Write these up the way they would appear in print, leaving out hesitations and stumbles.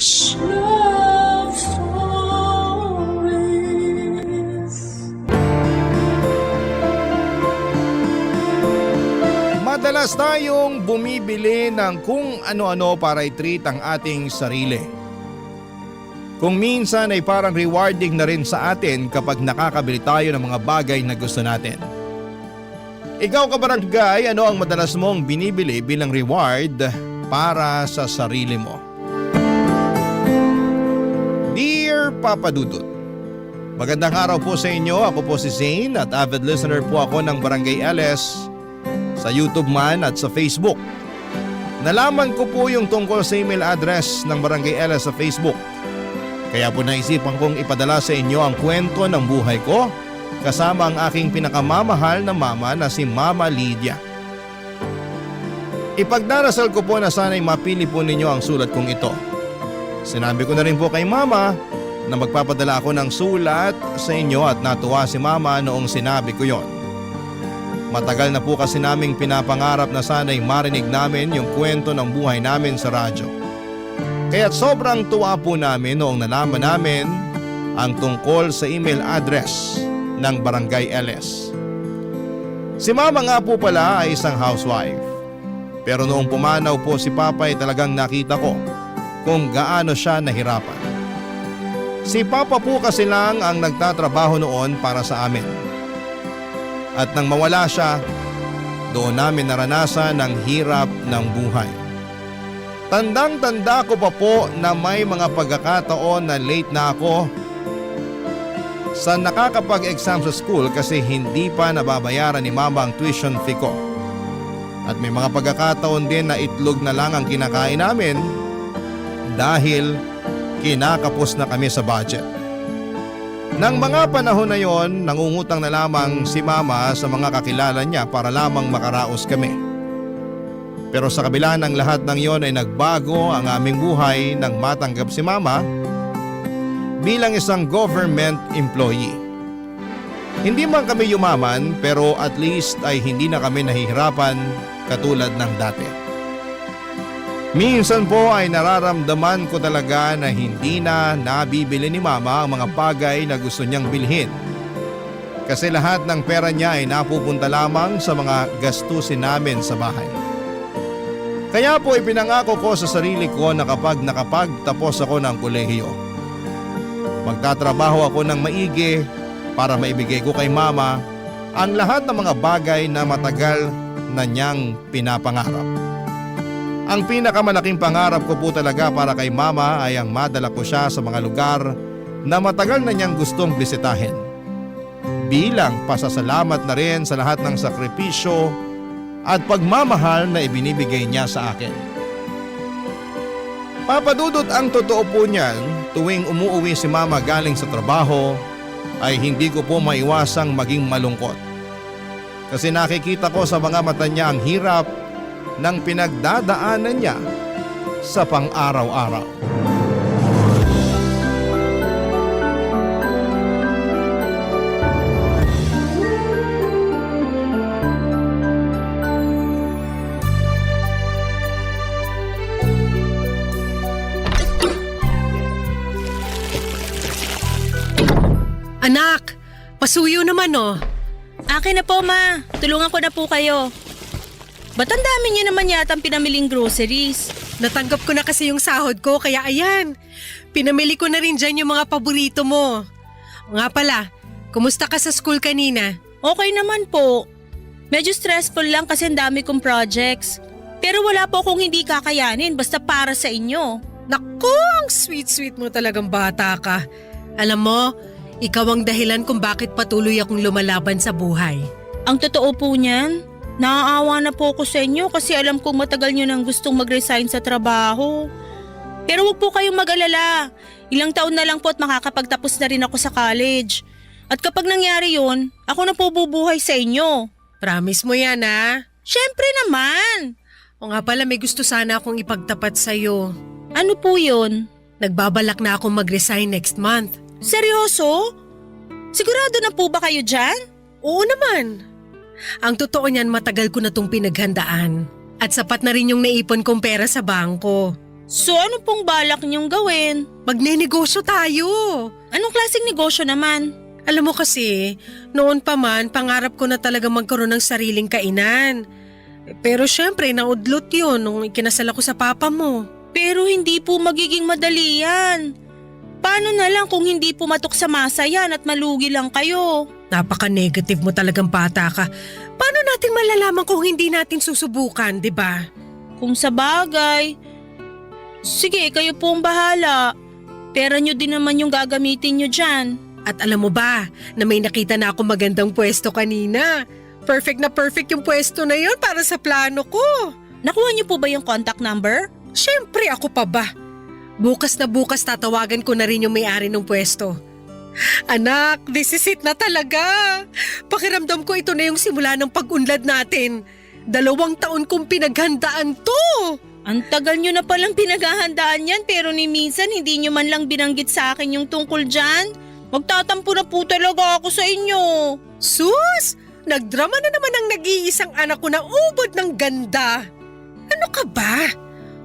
Stories. Love stories. Madalas tayong bumibili ng kung ano-ano para i-treat ang ating sarili. Kung minsan ay parang rewarding na rin sa atin kapag nakakabili tayo ng mga bagay na gusto natin. Ikaw kabarangay, ano ang madalas mong binibili bilang reward para sa sarili mo? Dear Papa Dudut, magandang araw po sa inyo. Ako po si Zane at avid listener po ako ng Barangay LS sa YouTube man at sa Facebook. Nalaman ko po yung tungkol sa email address ng Barangay LS sa Facebook. Kaya po naisipan kong ipadala sa inyo ang kwento ng buhay ko kasama ang aking pinakamamahal na mama na si Mama Lydia. Ipagdarasal ko po na sana'y mapili po ninyo ang sulat kong ito. Sinabi ko na rin po kay Mama na magpapadala ako ng sulat sa inyo at natuwa si Mama noong sinabi ko yon. Matagal na po kasi naming pinapangarap na sana'y marinig namin yung kwento ng buhay namin sa radyo. Kaya't sobrang tuwa po namin noong nalaman namin ang tungkol sa email address ng Barangay LS. Si Mama nga po pala ay isang housewife. Pero noong pumanaw po si Papa ay talagang nakita ko kung gaano siya nahirapan. Si Papa po kasi lang ang nagtatrabaho noon para sa amin. At nang mawala siya, doon namin naranasan ang hirap ng buhay. Tandang-tanda ko pa po na may mga pagkakataon na late na ako sa nakakapag-exam sa school kasi hindi pa nababayaran ni Mama ang tuition fee ko. At may mga pagkakataon din na itlog na lang ang kinakain namin dahil kinakapos na kami sa budget. Nang mga panahon na yon, nangungutang na lamang si Mama sa mga kakilala niya para lamang makaraos kami. Pero sa kabila ng lahat ng yon ay nagbago ang aming buhay nang matanggap si Mama bilang isang government employee. Hindi man kami yumaman pero at least ay hindi na kami nahihirapan katulad ng dati. Minsan po ay nararamdaman ko talaga na hindi na nabibili ni Mama ang mga bagay na gusto niyang bilhin. Kasi lahat ng pera niya ay napupunta lamang sa mga gastusin namin sa bahay. Kaya po ipinangako ko sa sarili ko na kapag nakapagtapos ako ng kolehiyo, magtatrabaho ako ng maigi para maibigay ko kay Mama ang lahat ng mga bagay na matagal na niyang pinapangarap. Ang pinakamalaking pangarap ko po talaga para kay Mama ay ang madala ko siya sa mga lugar na matagal na niyang gustong bisitahin. Bilang pasasalamat na rin sa lahat ng sakripisyo at pagmamahal na ibinibigay niya sa akin. Papadudot, ang totoo po niyan, tuwing umuuwi si Mama galing sa trabaho ay hindi ko po maiwasang maging malungkot. Kasi nakikita ko sa mga mata niya ang hirap ng pinagdadaanan niya sa pang-araw-araw. Anak, pasuyo naman oh. Akin na po, Ma. Tulungan ko na po kayo. Ba't ang dami niyo naman yata ang pinamiling groceries? Natanggap ko na kasi yung sahod ko kaya ayan. Pinamili ko na rin dyan yung mga paborito mo. Nga pala, kumusta ka sa school kanina? Okay naman po. Medyo stressful lang kasi ang dami kong projects. Pero wala po akong hindi kakayanin basta para sa inyo. Naku, ang sweet-sweet mo talagang bata ka. Alam mo, ikaw ang dahilan kung bakit patuloy akong lumalaban sa buhay. Ang totoo po niyan, naaawa na po ako sa inyo kasi alam kong matagal nyo nang gustong mag-resign sa trabaho. Pero huwag po kayong mag-alala. Ilang taon na lang po at makakapagtapos na rin ako sa college. At kapag nangyari yun, ako na po bubuhay sa inyo. Promise mo yan ha? Syempre naman! O nga pala, may gusto sana akong ipagtapat sa'yo. Ano po yun? Nagbabalak na akong mag-resign next month. Seryoso? Sigurado na po ba kayo dyan? Oo naman. Ang totoo niyan, matagal ko na tong pinaghandaan. At sapat na rin yung naipon kong pera sa bangko. So ano pong balak niyong gawin? Magnenegosyo tayo. Anong klaseng negosyo naman? Alam mo kasi, noon pa man, pangarap ko na talaga magkaroon ng sariling kainan. Pero syempre, naudlot yun nung ikinasal ako sa papa mo. Pero hindi po magiging madali yan. Paano na lang kung hindi pumatok sa masa yan at malugi lang kayo? Napaka-negative mo talagang bata ka. Paano natin malalaman kung hindi natin susubukan, di ba? Kung sa bagay. Sige, kayo po ang bahala. Pera nyo din naman yung gagamitin nyo dyan. At alam mo ba, na may nakita na ako magandang pwesto kanina. Perfect na perfect yung pwesto na yun para sa plano ko. Nakuha nyo po ba yung contact number? Siyempre ako pa ba? Bukas na bukas tatawagan ko na rin yung may-ari ng pwesto. Anak, this is it na talaga. Pakiramdam ko ito na yung simula ng pag-unlad natin. 2 taon kong pinaghandaan to. Ang tagal nyo na palang pinaghahandaan yan pero ni minsan hindi nyo man lang binanggit sa akin yung tungkol dyan. Magtatampo na po talaga ako sa inyo. Sus! Nagdrama na naman ang nag-iisang anak ko na ubod ng ganda. Ano ka ba?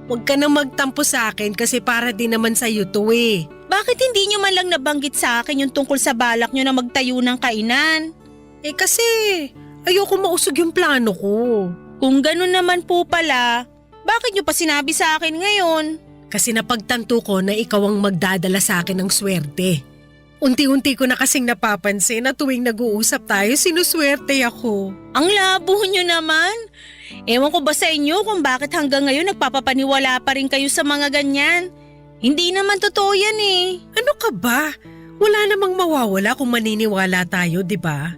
Huwag ka nang magtampo sa akin kasi para din naman sa'yo to eh. Bakit hindi nyo man lang nabanggit sa akin yung tungkol sa balak nyo na magtayo ng kainan? Eh kasi ayoko mausog yung plano ko. Kung ganun naman po pala, bakit nyo pa sinabi sa akin ngayon? Kasi napagtanto ko na ikaw ang magdadala sa akin ng swerte. Unti-unti ko na kasing napapansin na tuwing nag-uusap tayo, sinuswerte ako. Ang labo nyo naman. Ewan ko ba sa inyo kung bakit hanggang ngayon nagpapapaniwala pa rin kayo sa mga ganyan? Hindi naman totoo yan eh. Ano ka ba? Wala namang mawawala kung maniniwala tayo, di ba?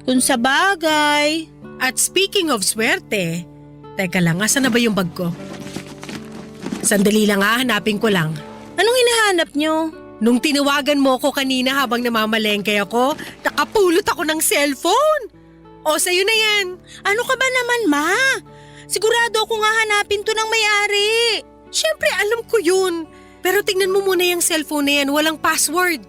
Kung sa bagay. At speaking of swerte, teka lang, asan na ba yung bag ko? Sandali lang hanapin ko lang. Anong hinahanap nyo? Nung tinawagan mo ko kanina habang namamalengke ako, nakapulot ako ng cellphone. O, sa'yo na yan. Ano ka ba naman, ma? Sigurado ako nga hanapin to ng may-ari. Siyempre, alam ko yun. Pero tingnan mo muna yung cellphone na yan, walang password.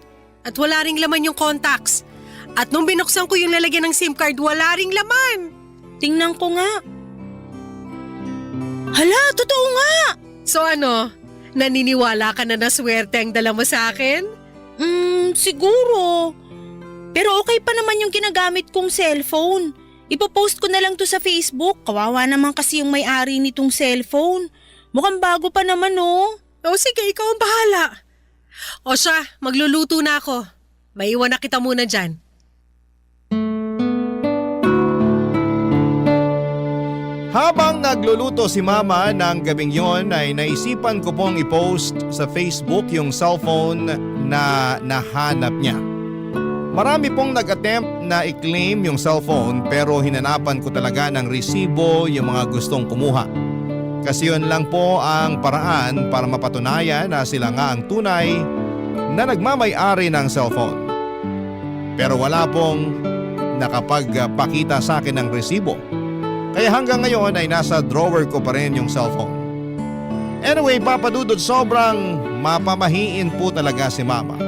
At wala ring laman yung contacts. At nung binuksan ko yung lalagyan ng SIM card, wala ring laman. Tingnan ko nga. Hala, totoo nga! So ano, naniniwala ka na swerte ang dala mo sa akin? Siguro. Pero okay pa naman yung ginagamit kong cellphone. Ipopost ko na lang to sa Facebook. Kawawa naman kasi yung may-ari nitong cellphone. Mukhang bago pa naman oh. O sige, ikaw ang bahala. O siya, magluluto na ako. Maiwan na kita muna dyan. Habang nagluluto si Mama ng gabing yon ay naisipan ko pong i-post sa Facebook yung cellphone na nahanap niya. Marami pong nag-attempt na i-claim yung cellphone pero hinanapan ko talaga ng resibo yung mga gustong kumuha. Kasi yun lang po ang paraan para mapatunayan na sila nga ang tunay na nagmamay-ari ng cellphone. Pero wala pong nakapagpakita sa akin ng resibo. Kaya hanggang ngayon ay nasa drawer ko pa rin yung cellphone. Anyway, Papa Dudut, sobrang mapamahiin po talaga si Mama.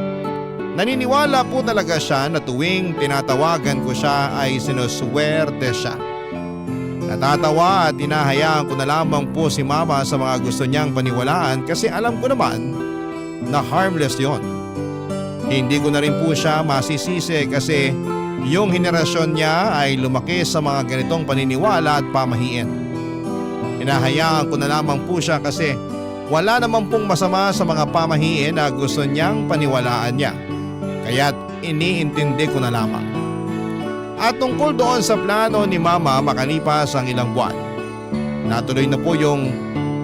Naniniwala po talaga siya na tuwing tinatawagan ko siya ay sinuswerte siya. Natatawa at hinahayaan ko na lamang po si Mama sa mga gusto niyang paniwalaan kasi alam ko naman na harmless yon. Hindi ko na rin po siya masisisi kasi yung henerasyon niya ay lumaki sa mga ganitong paniniwala at pamahiin. Hinahayaan ko na lamang po siya kasi wala naman pong masama sa mga pamahiin na gusto niyang paniwalaan niya. Kaya't iniintindi ko na lamang. At tungkol doon sa plano ni Mama makalipas ang ilang buwan, natuloy na po yung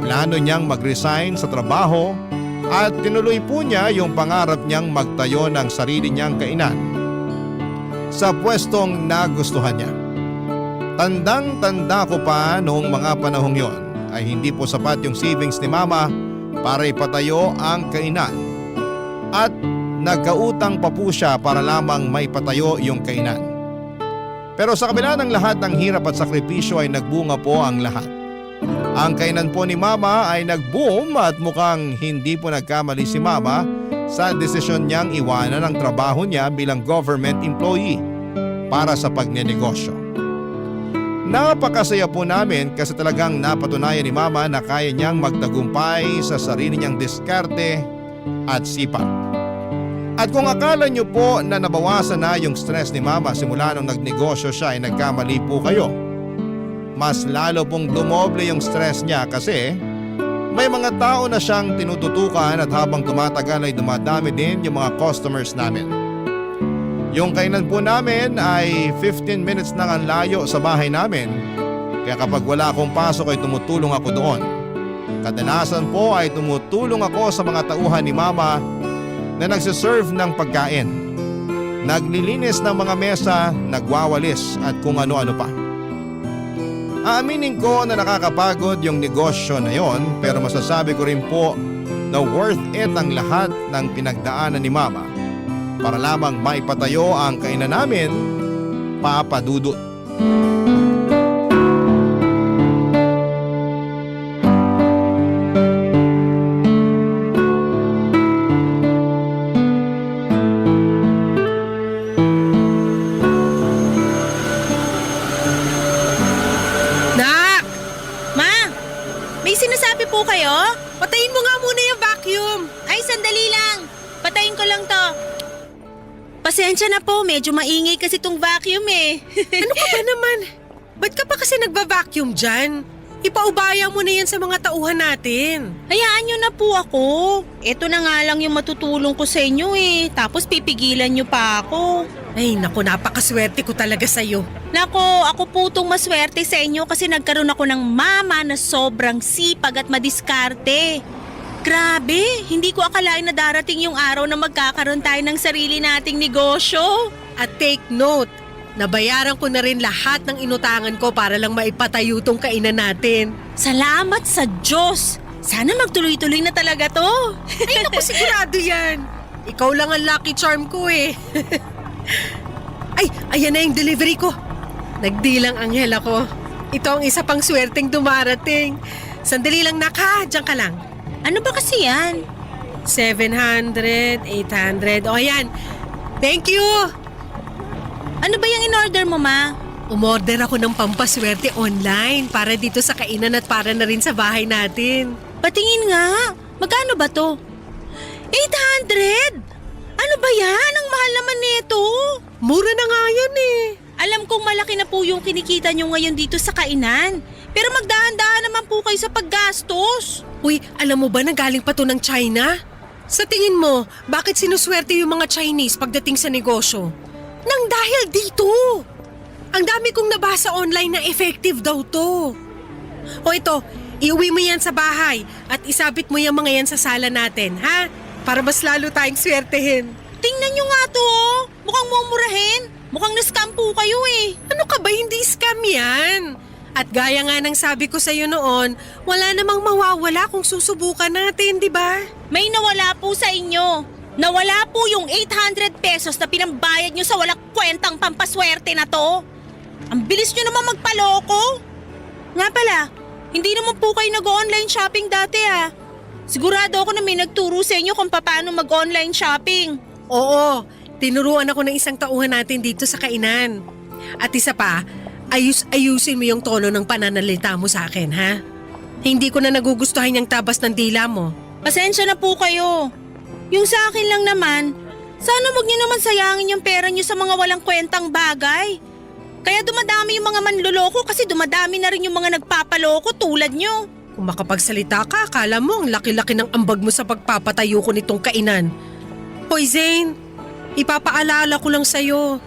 plano niyang mag-resign sa trabaho at tinuloy po niya yung pangarap niyang magtayo ng sarili niyang kainan sa pwestong nagustuhan niya. Tandang-tanda ko pa noong mga panahong yon ay hindi po sapat yung savings ni Mama para ipatayo ang kainan at nagkautang pa po siya para lamang may patayo yung kainan. Pero sa kabila ng lahat ng hirap at sakripisyo ay nagbunga po ang lahat. Ang kainan po ni Mama ay nag-boom at mukhang hindi po nagkamali si Mama sa desisyon niyang iwanan ang trabaho niya bilang government employee para sa pagnenegosyo. Napakasaya po namin kasi talagang napatunayan ni Mama na kaya niyang magtagumpay sa sarili niyang diskarte at sipag. At kung akala niyo po na nabawasan na yung stress ni Mama simula nung nagnegosyo siya ay nagkamali po kayo. Mas lalo pong dumoble yung stress niya kasi may mga tao na siyang tinututukan at habang tumatagal ay dumadami din yung mga customers namin. Yung kainan po namin ay 15 minutes lang ang layo sa bahay namin. Kaya kapag wala akong pasok ay tumutulong ako doon. Kadalasan po ay tumutulong ako sa mga tauhan ni Mama na nagsiserve ng pagkain. Naglilinis ng mga mesa, nagwawalis at kung ano-ano pa. Aaminin ko na nakakapagod yung negosyo na yon pero masasabi ko rin po na worth it ang lahat ng pinagdaanan ni Mama para lamang maipatayo ang kainan namin, Papa Dudut. Nak! Ma, may sinasabi po kayo? Patayin mo nga muna yung vacuum. Ay, sandali lang. Patayin ko lang to. Pasensya na po, medyo maingay kasi tong vacuum eh. Ano ka ba naman? Ba't ka pa kasi nagba-vacuum dyan? Ipaubaya mo na yan sa mga tauhan natin. Hayaan nyo na po ako. Ito na nga lang yung matutulong ko sa inyo eh. Tapos pipigilan nyo pa ako. Ay naku, napakaswerte ko talaga sa'yo. Nako, ako po tong maswerte sa inyo kasi nagkaroon ako ng mama na sobrang sipag at madiskarte. Grabe, hindi ko akalain na darating yung araw na magkakaroon tayo ng sarili nating negosyo. At take note, nabayaran ko na rin lahat ng inutangan ko para lang maipatayo tong kainan natin. Salamat sa Diyos! Sana magtuloy-tuloy na talaga to. Ay naku, sigurado yan. Ikaw lang ang lucky charm ko eh. Ay, ayan na yung delivery ko. Nagdilang anghel ako. Ito ang isa pang swerteng dumarating. Sandali lang naka, diyan ka lang. Ano ba kasi yan? 700, 800, o ayan. Thank you! Ano ba yung in-order mo, ma? Umorder ako ng pampaswerte online para dito sa kainan at para na rin sa bahay natin. Patingin nga. Magkano ba to? 800? Ano ba yan? Ang mahal naman nito. Mura na nga yan eh. Alam kong malaki na po yung kinikita nyo ngayon dito sa kainan. Pero magdahan-dahan naman po kayo sa paggastos. Uy, alam mo ba na galing pa to ng China? Sa tingin mo, bakit sinuswerte yung mga Chinese pagdating sa negosyo? Nang dahil dito. Ang dami kong nabasa online na effective daw to. O ito, iuwi mo yan sa bahay at isabit mo yung mga yan sa sala natin, ha? Para mas lalo tayong swertehin. Tingnan nyo nga to, oh. Mukhang mumurahin. Mukhang na-scam po kayo eh. Ano ka ba, hindi scam yan? At gaya nga ng sabi ko sa'yo noon, wala namang mawawala kung susubukan natin, di ba? May nawala po sa inyo. Nawala po yung 800 pesos na pinambayad nyo sa walang kwentang pampaswerte na to. Ang bilis nyo naman magpaloko. Nga pala, hindi naman po kayo nag-online shopping dati ah. Sigurado ako na may nagturo sa inyo kung paano mag-online shopping. Oo, tinuruan ako ng isang tauhan natin dito sa kainan. At isa pa, ayusin mo yung tono ng pananalita mo sa akin, ha? Hindi ko na nagugustuhan yung tabas ng dila mo. Pasensya na po kayo. Yung sa akin lang naman, sana wag niyo naman sayangin yung pera niyo sa mga walang kwentang bagay. Kaya dumadami yung mga manloloko kasi dumadami na rin yung mga nagpapaloko tulad niyo. Kung makapagsalita ka, akala mo ang laki-laki ng ambag mo sa pagpapatayo ko nitong kainan. Hoy Zane, ipapaalala ko lang sa'yo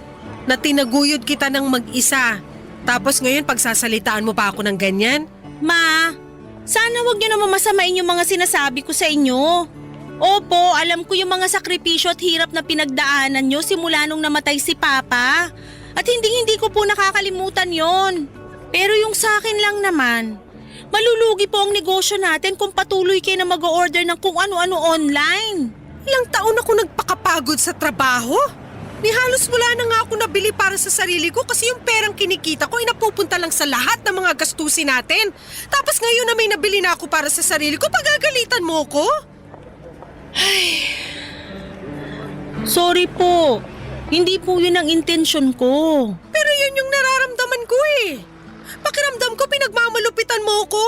na tinaguyod kita ng mag-isa. Tapos ngayon pagsasalitaan mo pa ako ng ganyan? Ma, sana wag niyo naman masamain yung mga sinasabi ko sa inyo. Opo, alam ko yung mga sakripisyo at hirap na pinagdaanan nyo simula nung namatay si Papa. At hindi ko po nakakalimutan yon. Pero yung sa akin lang naman, malulugi po ang negosyo natin kung patuloy kayo na mag-order ng kung ano-ano online. Ilang taon ako nagpakapagod sa trabaho. Ni halos wala na nga ako nabili para sa sarili ko kasi yung perang kinikita ko ay napupunta lang sa lahat ng mga gastusin natin. Tapos ngayon na may nabili na ako para sa sarili ko, pagagalitan mo ko? Sorry po. Hindi po yun ang intensyon ko. Pero yun yung nararamdaman ko eh. Pakiramdam ko pinagmamalupitan mo ko.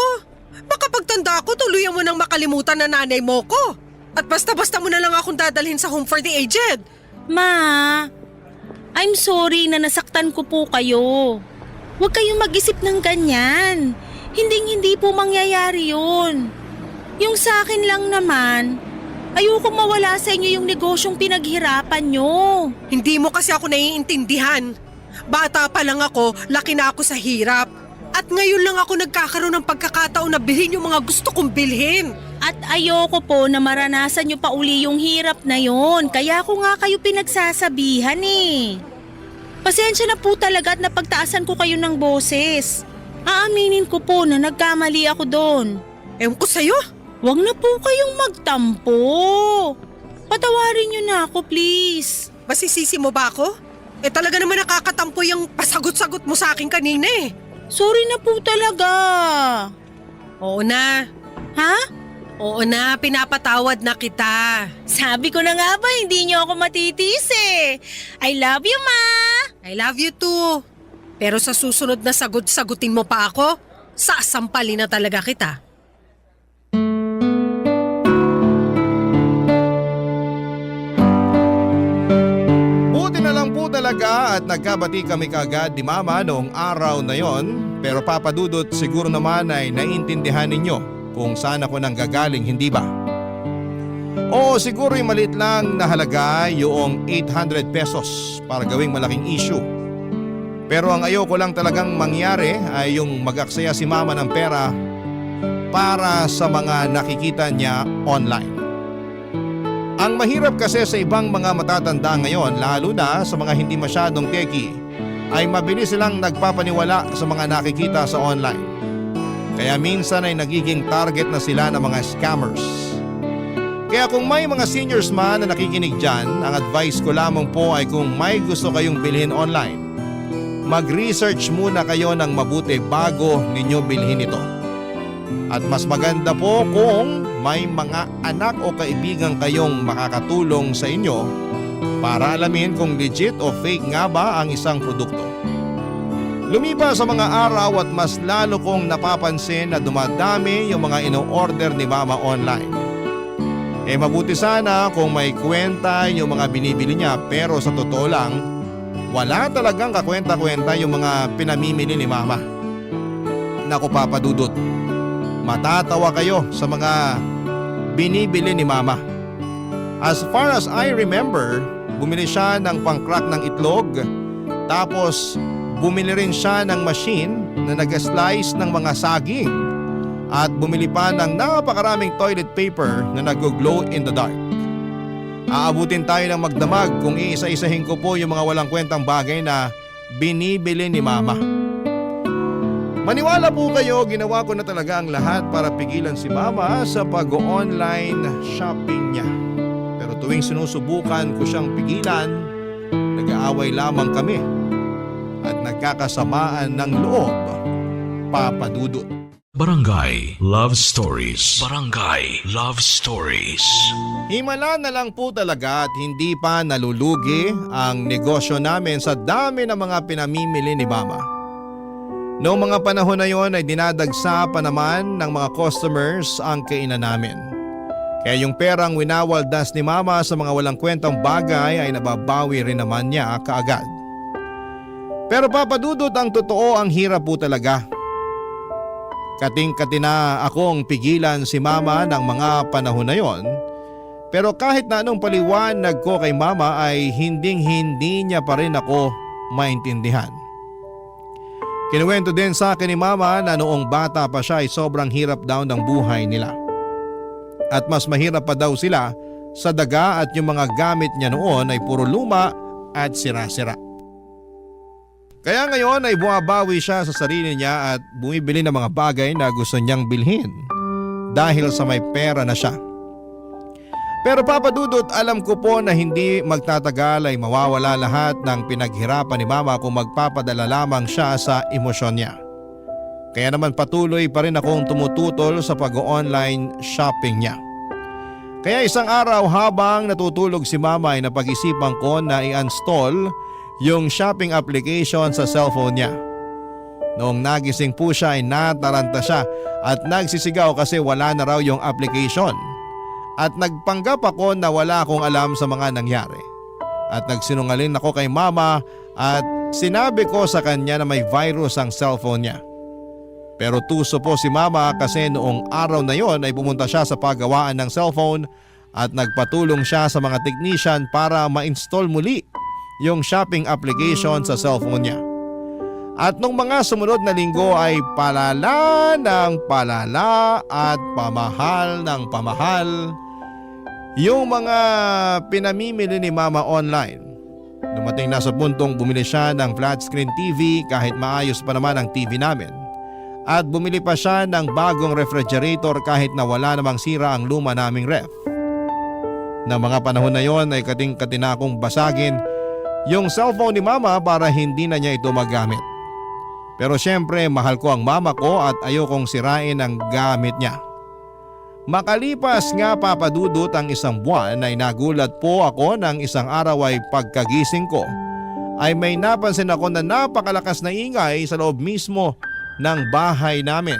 Baka pagtanda ko, tuluyan mo nang makalimutan na nanay mo ko. At basta-basta mo na lang akong dadalhin sa home for the aged. Ma, I'm sorry na nasaktan ko po kayo. Huwag kayong mag-isip ng ganyan. Hindi po mangyayari yun. Yung sa akin lang naman, ayokong mawala sa inyo yung negosyong pinaghirapan nyo. Hindi mo kasi ako naiintindihan. Bata pa lang ako, laki na ako sa hirap. At ngayon lang ako nagkakaroon ng pagkakataon na bilhin yung mga gusto kong bilhin. At ayoko po na maranasan nyo pa uli yung hirap na yon. Kaya ako nga kayo pinagsasabihan eh. Pasensya na po talaga at napagtaasan ko kayo ng boses. Aaminin ko po na nagkamali ako doon. Ewan ko sa'yo. Huwag na po kayong magtampo. Patawarin nyo na ako, please. Masisisi mo ba ako? Talaga naman nakakatampo yung pasagot-sagot mo sa akin kanina eh. Sorry na po talaga. Oo na. Ha? Oo na, pinapatawad na kita. Sabi ko na nga ba, hindi nyo ako matitiis eh. I love you, Ma. I love you too. Pero sa susunod na sagutin mo pa ako, sasampalin na talaga kita. Buti na lang po talaga at nagkabati kami kaagad ni Mama noong araw na yon. Pero Papa Dudut, siguro naman ay naiintindihan ninyo kung saan ako nang gagaling, hindi ba? Oo, siguro yung maliit lang na halaga yung 800 pesos para gawing malaking issue. Pero ang ayoko lang talagang mangyari ay yung mag-aksaya si Mama ng pera para sa mga nakikita niya online. Ang mahirap kasi sa ibang mga matatanda ngayon, lalo na sa mga hindi masyadong techie, ay mabilis silang nagpapaniwala sa mga nakikita sa online. Kaya minsan ay nagiging target na sila ng mga scammers. Kaya kung may mga seniors man na nakikinig dyan, ang advice ko lamang po ay kung may gusto kayong bilhin online, mag-research muna kayo ng mabuti bago ninyo bilhin ito. At mas maganda po kung may mga anak o kaibigan kayong makakatulong sa inyo para alamin kung legit o fake nga ba ang isang produkto. Lumipas sa mga araw at mas lalo kong napapansin na dumadami yung mga ino-order ni Mama online. Mabuti sana kung may kwenta yung mga binibili niya, pero sa totoo lang, wala talagang kakwenta-kwenta yung mga pinamimili ni Mama. Naku Papa Dudut, matatawa kayo sa mga binibili ni Mama. As far as I remember, bumili siya ng pang-crack ng itlog, tapos bumili rin siya ng machine na nag-slice ng mga saging at bumili pa ng napakaraming toilet paper na nag-glow in the dark. Aabutin tayo ng magdamag kung iisa-isahin ko po yung mga walang kwentang bagay na binibili ni Mama. Maniwala po kayo, ginawa ko na talaga ang lahat para pigilan si Mama sa pag-online shopping niya. Pero tuwing sinusubukan ko siyang pigilan, nag-aaway lamang kami at nagkakasamaan ng loob, Papa Dudut. Barangay Love Stories. Barangay Love Stories. Himala na lang po talaga at hindi pa nalulugi ang negosyo namin sa dami ng mga pinamimili ni Mama. Noong mga panahon na yon ay dinadagsa pa naman ng mga customers ang kainan namin. Kaya yung perang winawaldas ni Mama sa mga walang kwentang bagay ay nababawi rin naman niya kaagad. Pero Papa Dudut, ang totoo, ang hirap po talaga. Kating-kati na akong pigilan si Mama ng mga panahon na yon. Pero kahit na anong paliwanag ko kay Mama ay hinding-hindi niya pa rin ako maintindihan. Kinuwento din sa akin ni Mama na noong bata pa siya ay sobrang hirap daw ng buhay nila. At mas mahirap pa daw sila sa daga at yung mga gamit niya noon ay puro luma at sira-sira. Kaya ngayon ay bumabawi siya sa sarili niya at bumibili ng mga bagay na gusto niyang bilhin dahil sa may pera na siya. Pero Papa Dudut, alam ko po na hindi magtatagal ay mawawala lahat ng pinaghirapan ni Mama kung magpapadala lamang siya sa emosyon niya. Kaya naman patuloy pa rin akong tumututol sa pag-online shopping niya. Kaya isang araw habang natutulog si Mama ay napag-isipan ko na i-install yung shopping application sa cellphone niya. Noong nagising po siya ay nataranta siya at nagsisigaw kasi wala na raw yung application. At nagpanggap ako na wala akong alam sa mga nangyari. At nagsinungaling ako kay mama at sinabi ko sa kanya na may virus ang cellphone niya. Pero tuso po si mama kasi noong araw na yon ay pumunta siya sa paggawaan ng cellphone at nagpatulong siya sa mga technician para ma-install muli yung shopping application sa cellphone niya. At nung mga sumunod na linggo ay palala ng palala at pamahal ng pamahal yung mga pinamimili ni mama online. Dumating na sa puntong bumili siya ng flat screen TV kahit maayos pa naman ang TV namin. At bumili pa siya ng bagong refrigerator kahit na wala namang sira ang luma naming ref. Na mga panahon na yon ay kating-kati na akong basagin yung cellphone ni mama para hindi na niya ito magamit. Pero syempre mahal ko ang mama ko at ayokong sirain ang gamit niya. Makalipas nga papadudot ang isang buwan ay nagulat po ako ng isang araw ay pagkagising ko ay may napansin ako na napakalakas na ingay sa loob mismo ng bahay namin.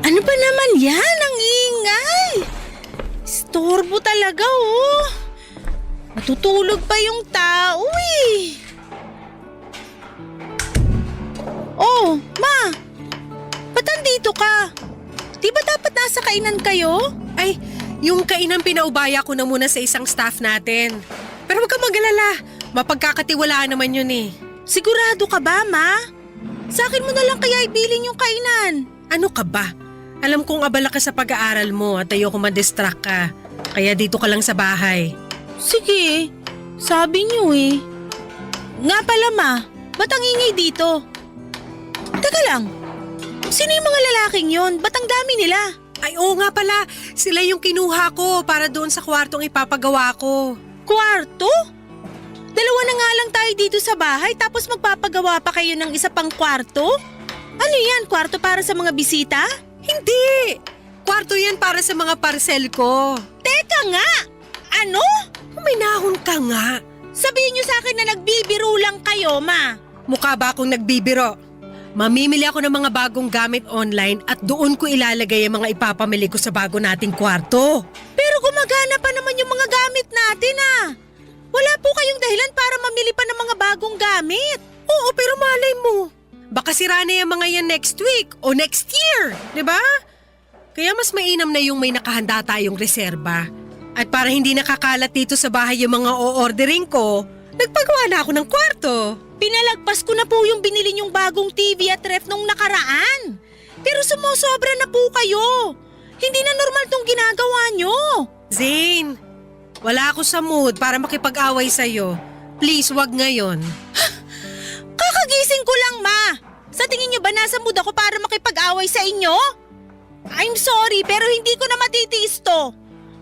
Ano ba naman yan? Ang ingay! Istorbo talaga oh. Matutulog pa yung tao eh. Oh, ma! Ba't andito ka? Di ba dapat nasa kainan kayo? Ay, yung kainan pinaubaya ko na muna sa isang staff natin. Pero huwag kang mag-alala, mapagkakatiwalaan naman yun eh. Sigurado ka ba, ma? Sa akin mo na lang kaya ibilin yung kainan. Ano ka ba? Alam kong abala ka sa pag-aaral mo at ayoko ma-distract ka. Kaya dito ka lang sa bahay. Sige, sabi niyo eh. Nga pala ma, ba't ang ingay dito? Teka lang, sino yung mga lalaking yon? Ba't ang dami nila? Ay oo nga pala, sila yung kinuha ko para doon sa kwartong ipapagawa ko. Kwarto? Dalawa na nga lang tayo dito sa bahay tapos magpapagawa pa kayo ng isa pang kwarto? Ano yan, kwarto para sa mga bisita? Hindi! Kwarto yan para sa mga parcel ko. Teka nga! Ano? Uminahon ka nga. Sabihin niyo sa akin na nagbibiro lang kayo, ma. Mukha ba akong nagbibiro? Mamimili ako ng mga bagong gamit online at doon ko ilalagay ang mga ipapamili ko sa bago nating kwarto. Pero gumagana pa naman yung mga gamit natin ah. Wala po kayong dahilan para mamili pa ng mga bagong gamit. Oo, pero malay mo. Baka sira na yung mga yan next week o next year, di ba? Kaya mas mainam na yung may nakahanda tayong reserba. At para hindi nakakalat dito sa bahay yung mga o-ordering ko, nagpagawa na ako ng kwarto. Pinalagpas ko na po yung binili niyong bagong TV at ref nung nakaraan. Pero sumusobra na po kayo. Hindi na normal tong ginagawa niyo. Zane, wala ako sa mood para makipag-away sa'yo. Please, wag ngayon. Kakagising ko lang, ma. Sa tingin niyo ba nasa mood ako para makipag-away sa inyo? I'm sorry, pero hindi ko na matitiis to.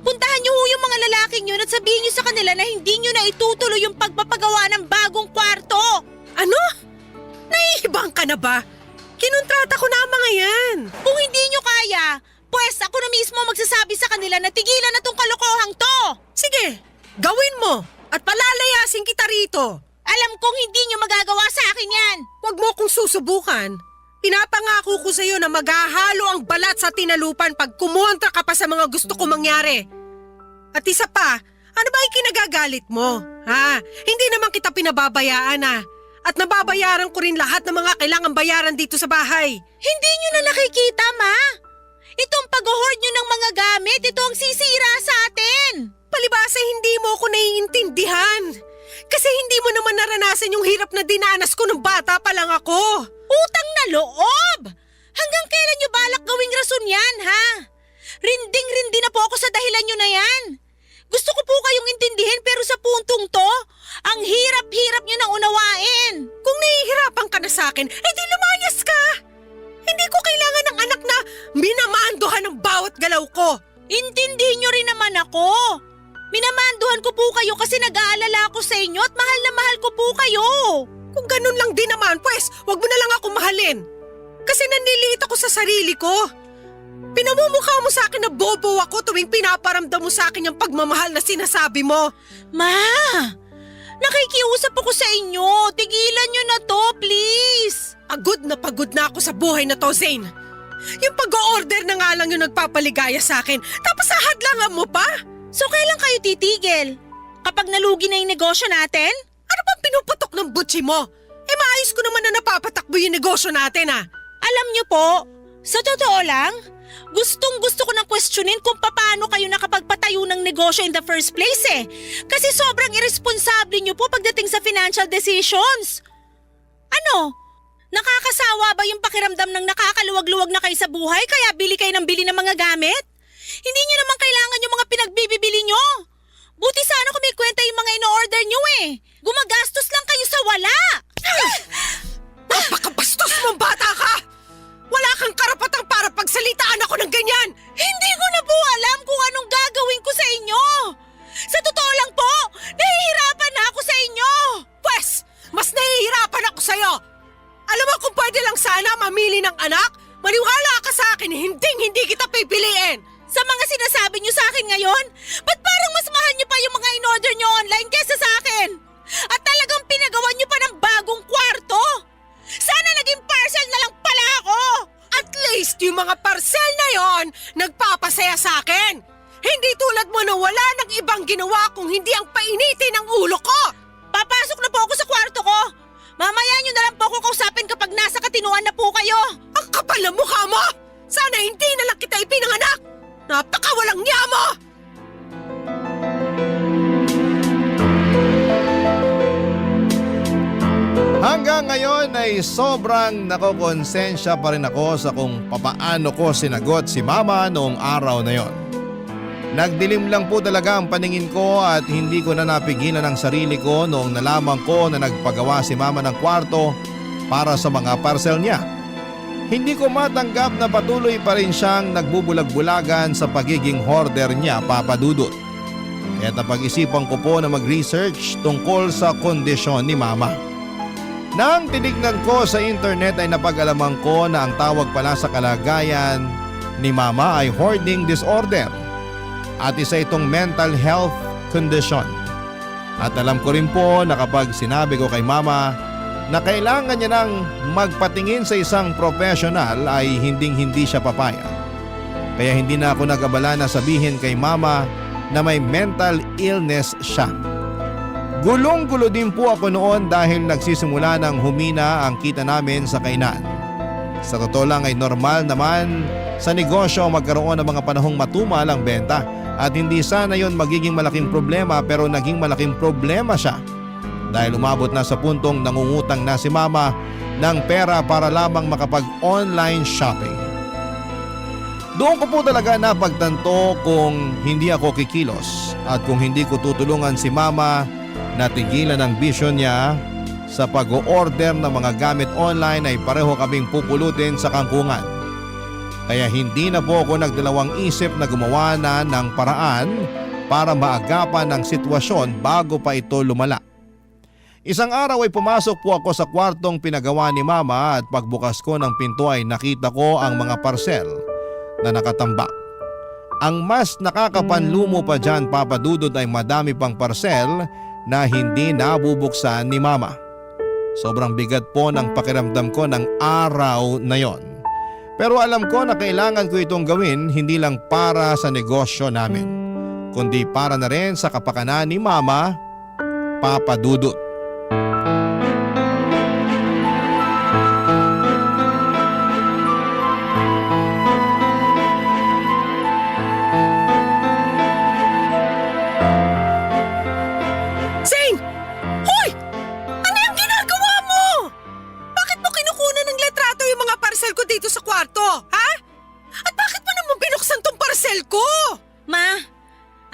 Puntahan niyo yung mga lalaking yun at sabihin niyo sa kanila na hindi niyo na itutuloy yung pagpapagawa ng bagong kwarto. Ano? Naiibang ka na ba? Kinontrata ko na ang mga yan. Kung hindi niyo kaya, pues ako na mismo magsasabi sa kanila na tigilan na tong kalokohang to. Sige, gawin mo at palalayasin kita rito. Alam kong hindi niyo magagawa sa akin yan. Huwag mo akong susubukan. Pinapangako ko sa'yo na maghahalo ang balat sa tinalupan pag kumontra ka pa sa mga gusto ko mangyari. At isa pa, ano ba yung kinagagalit mo? Ha? Hindi naman kita pinababayaan At nababayaran ko rin lahat ng mga kailangan bayaran dito sa bahay. Hindi niyo na nakikita, ma. Itong pag-hoard niyo ng mga gamit, ito ang sisira sa atin. Palibasa hindi mo ako naiintindihan. Kasi hindi mo naman naranasan yung hirap na dinanas ko nung bata pa lang ako. Utang na loob! Hanggang kailan niyo balak gawing rason yan, ha? Rinding-rindi na po ako sa dahilan niyo na yan. Gusto ko po kayong intindihin pero sa puntong to, ang hirap-hirap niyo nang unawain. Kung nahihirapan ka na sa akin, edi lumayas ka! Hindi ko kailangan ng anak na minamandohan ng bawat galaw ko. Intindihin niyo rin naman ako. Minamanduhan ko po kayo kasi nag-aalala ako sa inyo at mahal na mahal ko po kayo. Kung ganun lang din naman, pues, wag mo na lang ako mahalin. Kasi nanliliit ako sa sarili ko. Pinamumukha mo sa akin na bobo ako tuwing pinaparamdam mo sa akin yung pagmamahal na sinasabi mo. Ma, nakikiusap ako sa inyo. Tigilan nyo na to, please. Pagod na ako sa buhay na to, Zane. Yung pag-o-order na nga lang yung nagpapaligaya sa akin, tapos ahadlangan mo pa? So kailan kayo titigil? Kapag nalugi na yung negosyo natin? Ano bang pinuputok ng butsi mo? Maayos ko naman na napapatakbo yung negosyo natin Alam niyo po, sa totoo lang, gustong-gusto ko nang questionin kung paano kayo nakapagpatayo ng negosyo in the first place Kasi sobrang irresponsable niyo po pagdating sa financial decisions. Ano? Nakakasawa ba yung pakiramdam ng nakakaluwag-luwag na kayo sa buhay kaya bili kayo ng bili ng mga gamit? Hindi niyo naman kailangan yung mga pinagbibili niyo. Buti sana kung may kwenta yung mga ino-order niyo Gumagastos lang kayo sa wala. Napakabastos mong bata ka! Wala kang karapatang para pagsalitaan ako ng ganyan! Hindi ko na po alam kung anong gagawin ko sa inyo. Sa totoo lang po, nahihirapan na ako sa inyo. Pwes, mas nahihirapan ako sa'yo! Alam mo kung pwede lang sana mamili ng anak, maniwala ka sa akin, hindi kita pipiliin! Sa mga sinasabi niyo sa akin ngayon, ba't parang mas mahal niyo pa yung mga in-order niyo online kesa sa akin? At talagang pinagawa niyo pa ng bagong kwarto? Sana naging parcel na lang pala ako! At least yung mga parcel na yon nagpapasaya sa akin! Hindi tulad mo na wala nang ibang ginawa kung hindi ang painitin ng ulo ko! Papasok na po ako sa kwarto ko! Mamaya niyo na lang po ako kausapin kapag nasa katinuan na po kayo! Ang kapal ng mukha mo! Sana hindi na lang kita ipinanganak! Napakawalang niya mo! Hanggang ngayon ay sobrang nakokonsensya pa rin ako sa kung papaano ko sinagot si Mama noong araw na yon. Nagdilim lang po talaga ang paningin ko at hindi ko na napigilan ang sarili ko noong nalaman ko na nagpagawa si Mama ng kwarto para sa mga parcel niya. Hindi ko matanggap na patuloy pa rin siyang nagbubulag-bulagan sa pagiging hoarder niya, Papa Dudut. Kaya napag-isipan ko po na mag-research tungkol sa kondisyon ni Mama. Nang tinignan ko sa internet ay napag-alaman ko na ang tawag pala sa kalagayan ni Mama ay hoarding disorder at isa itong mental health condition. At alam ko rin po na kapag sinabi ko kay Mama na kailangan niya nang magpatingin sa isang professional ay hinding-hindi siya papayag. Kaya hindi na ako nag-abala na sabihin kay Mama na may mental illness siya. Gulong-gulo din po ako noon dahil nagsisimula ng humina ang kita namin sa kainan. Sa totoo lang ay normal naman sa negosyo magkaroon ng mga panahong matumal ang benta at hindi sana yon magiging malaking problema pero naging malaking problema siya dahil umabot na sa puntong nangungutang na si Mama ng pera para lamang makapag-online shopping. Doon ko po talaga napagtanto kung hindi ako kikilos at kung hindi ko tutulungan si Mama na tigilan ang bisyon niya sa pag-o-order ng mga gamit online ay pareho kaming pupulutin sa kangkungan. Kaya hindi na po ako nagdalawang isip na gumawa na ng paraan para maagapan ang sitwasyon bago pa ito lumala. Isang araw ay pumasok po ako sa kwartong pinagawa ni Mama at pagbukas ko ng pinto ay nakita ko ang mga parcel na nakatambak. Ang mas nakakapanlumo pa dyan, Papa Dudut, ay madami pang parcel na hindi nabubuksan ni Mama. Sobrang bigat po ng pakiramdam ko ng araw na yon. Pero alam ko na kailangan ko itong gawin hindi lang para sa negosyo namin, kundi para na rin sa kapakanan ni Mama, Papa Dudut. Dito sa kwarto, ha? At bakit mo naman binuksan tong parcel ko? Ma,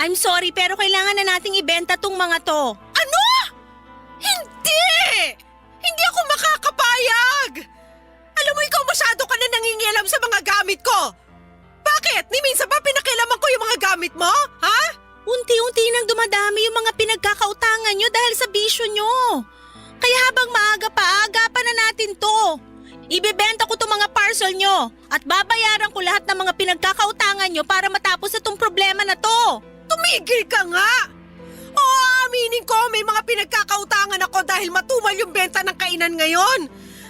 I'm sorry pero kailangan na nating ibenta tong mga to. Ano? Hindi! Hindi ako makakapayag! Alam mo, ikaw masyado ka na nangingialam sa mga gamit ko. Bakit? Ni minsan ba pinakialaman ko yung mga gamit mo? Ha? Unti-unti nang dumadami yung mga pinagkakautangan nyo dahil sa bisyo nyo. Kaya habang maaga pa, agapan na natin to. Ibebenta ko tong mga parcel nyo at babayaran ko lahat ng mga pinagkakautangan nyo para matapos na tong problema na to. Tumigil ka nga! Oo, aminin ko may mga pinagkakautangan ako dahil matumal yung benta ng kainan ngayon.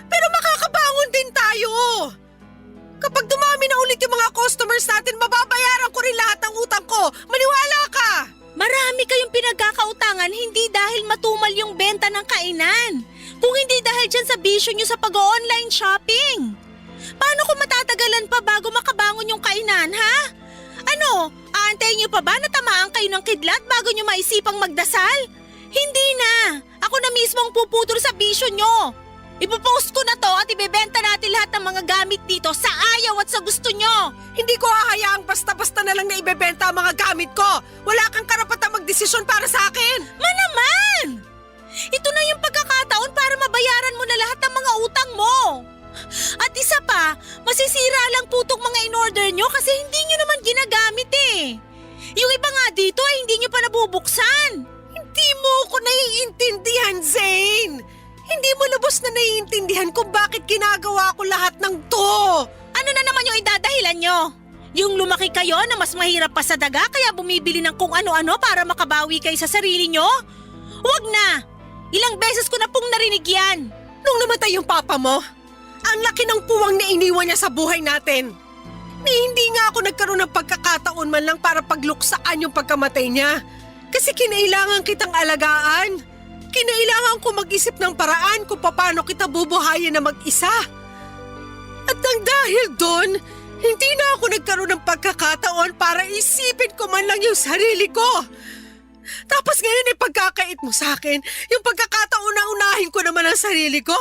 Pero makakabangon din tayo. Kapag dumami na ulit yung mga customers natin, mababayaran ko rin lahat ng utang ko. Maniwala ka! Marami kayong pinagkakautangan hindi dahil matumal yung benta ng kainan. Kung hindi dahil dyan sa bisyo nyo sa pag-online shopping. Paano kung matatagalan pa bago makabangon yung kainan, ha? Ano, aantayin nyo pa ba na tamaan kayo ng kidlat bago nyo maisipang magdasal? Hindi na! Ako na mismo ang puputol sa bisyo nyo. Ipopost ko na to at ibebenta natin lahat ng mga gamit dito sa ayaw at sa gusto nyo. Hindi ko hahayaang basta-basta na lang na ibebenta ang mga gamit ko. Wala kang karapatang magdesisyon para sa akin. Naman! Ito na yung pagkakataon para mabayaran mo na lahat ng mga utang mo. At isa pa, masisira lang po itong mga in-order nyo kasi hindi nyo naman ginagamit eh. Yung iba nga dito ay hindi nyo pa nabubuksan. Hindi mo ko naiintindihan, Zane. Hindi mo lubos na naiintindihan kung bakit ginagawa ko lahat ng to. Ano na naman yung idadahilan nyo? Yung lumaki kayo na mas mahirap pa sa daga kaya bumibili ng kung ano-ano para makabawi kayo sa sarili nyo? Huwag na! Ilang beses ko na pong narinig yan. Nung namatay yung papa mo, ang laki ng puwang na iniwan niya sa buhay natin. Ni hindi nga ako nagkaroon ng pagkakataon man lang para pagluksaan yung pagkamatay niya. Kasi kinailangan kitang alagaan. Kinailangan ko mag-isip ng paraan kung paano kita bubuhayin na mag-isa. At nang dahil doon, hindi na ako nagkaroon ng pagkakataon para isipin ko man lang yung sarili ko. Tapos ngayon ay pagkakait mo sa akin, yung pagkakataon na unahin ko naman ang sarili ko.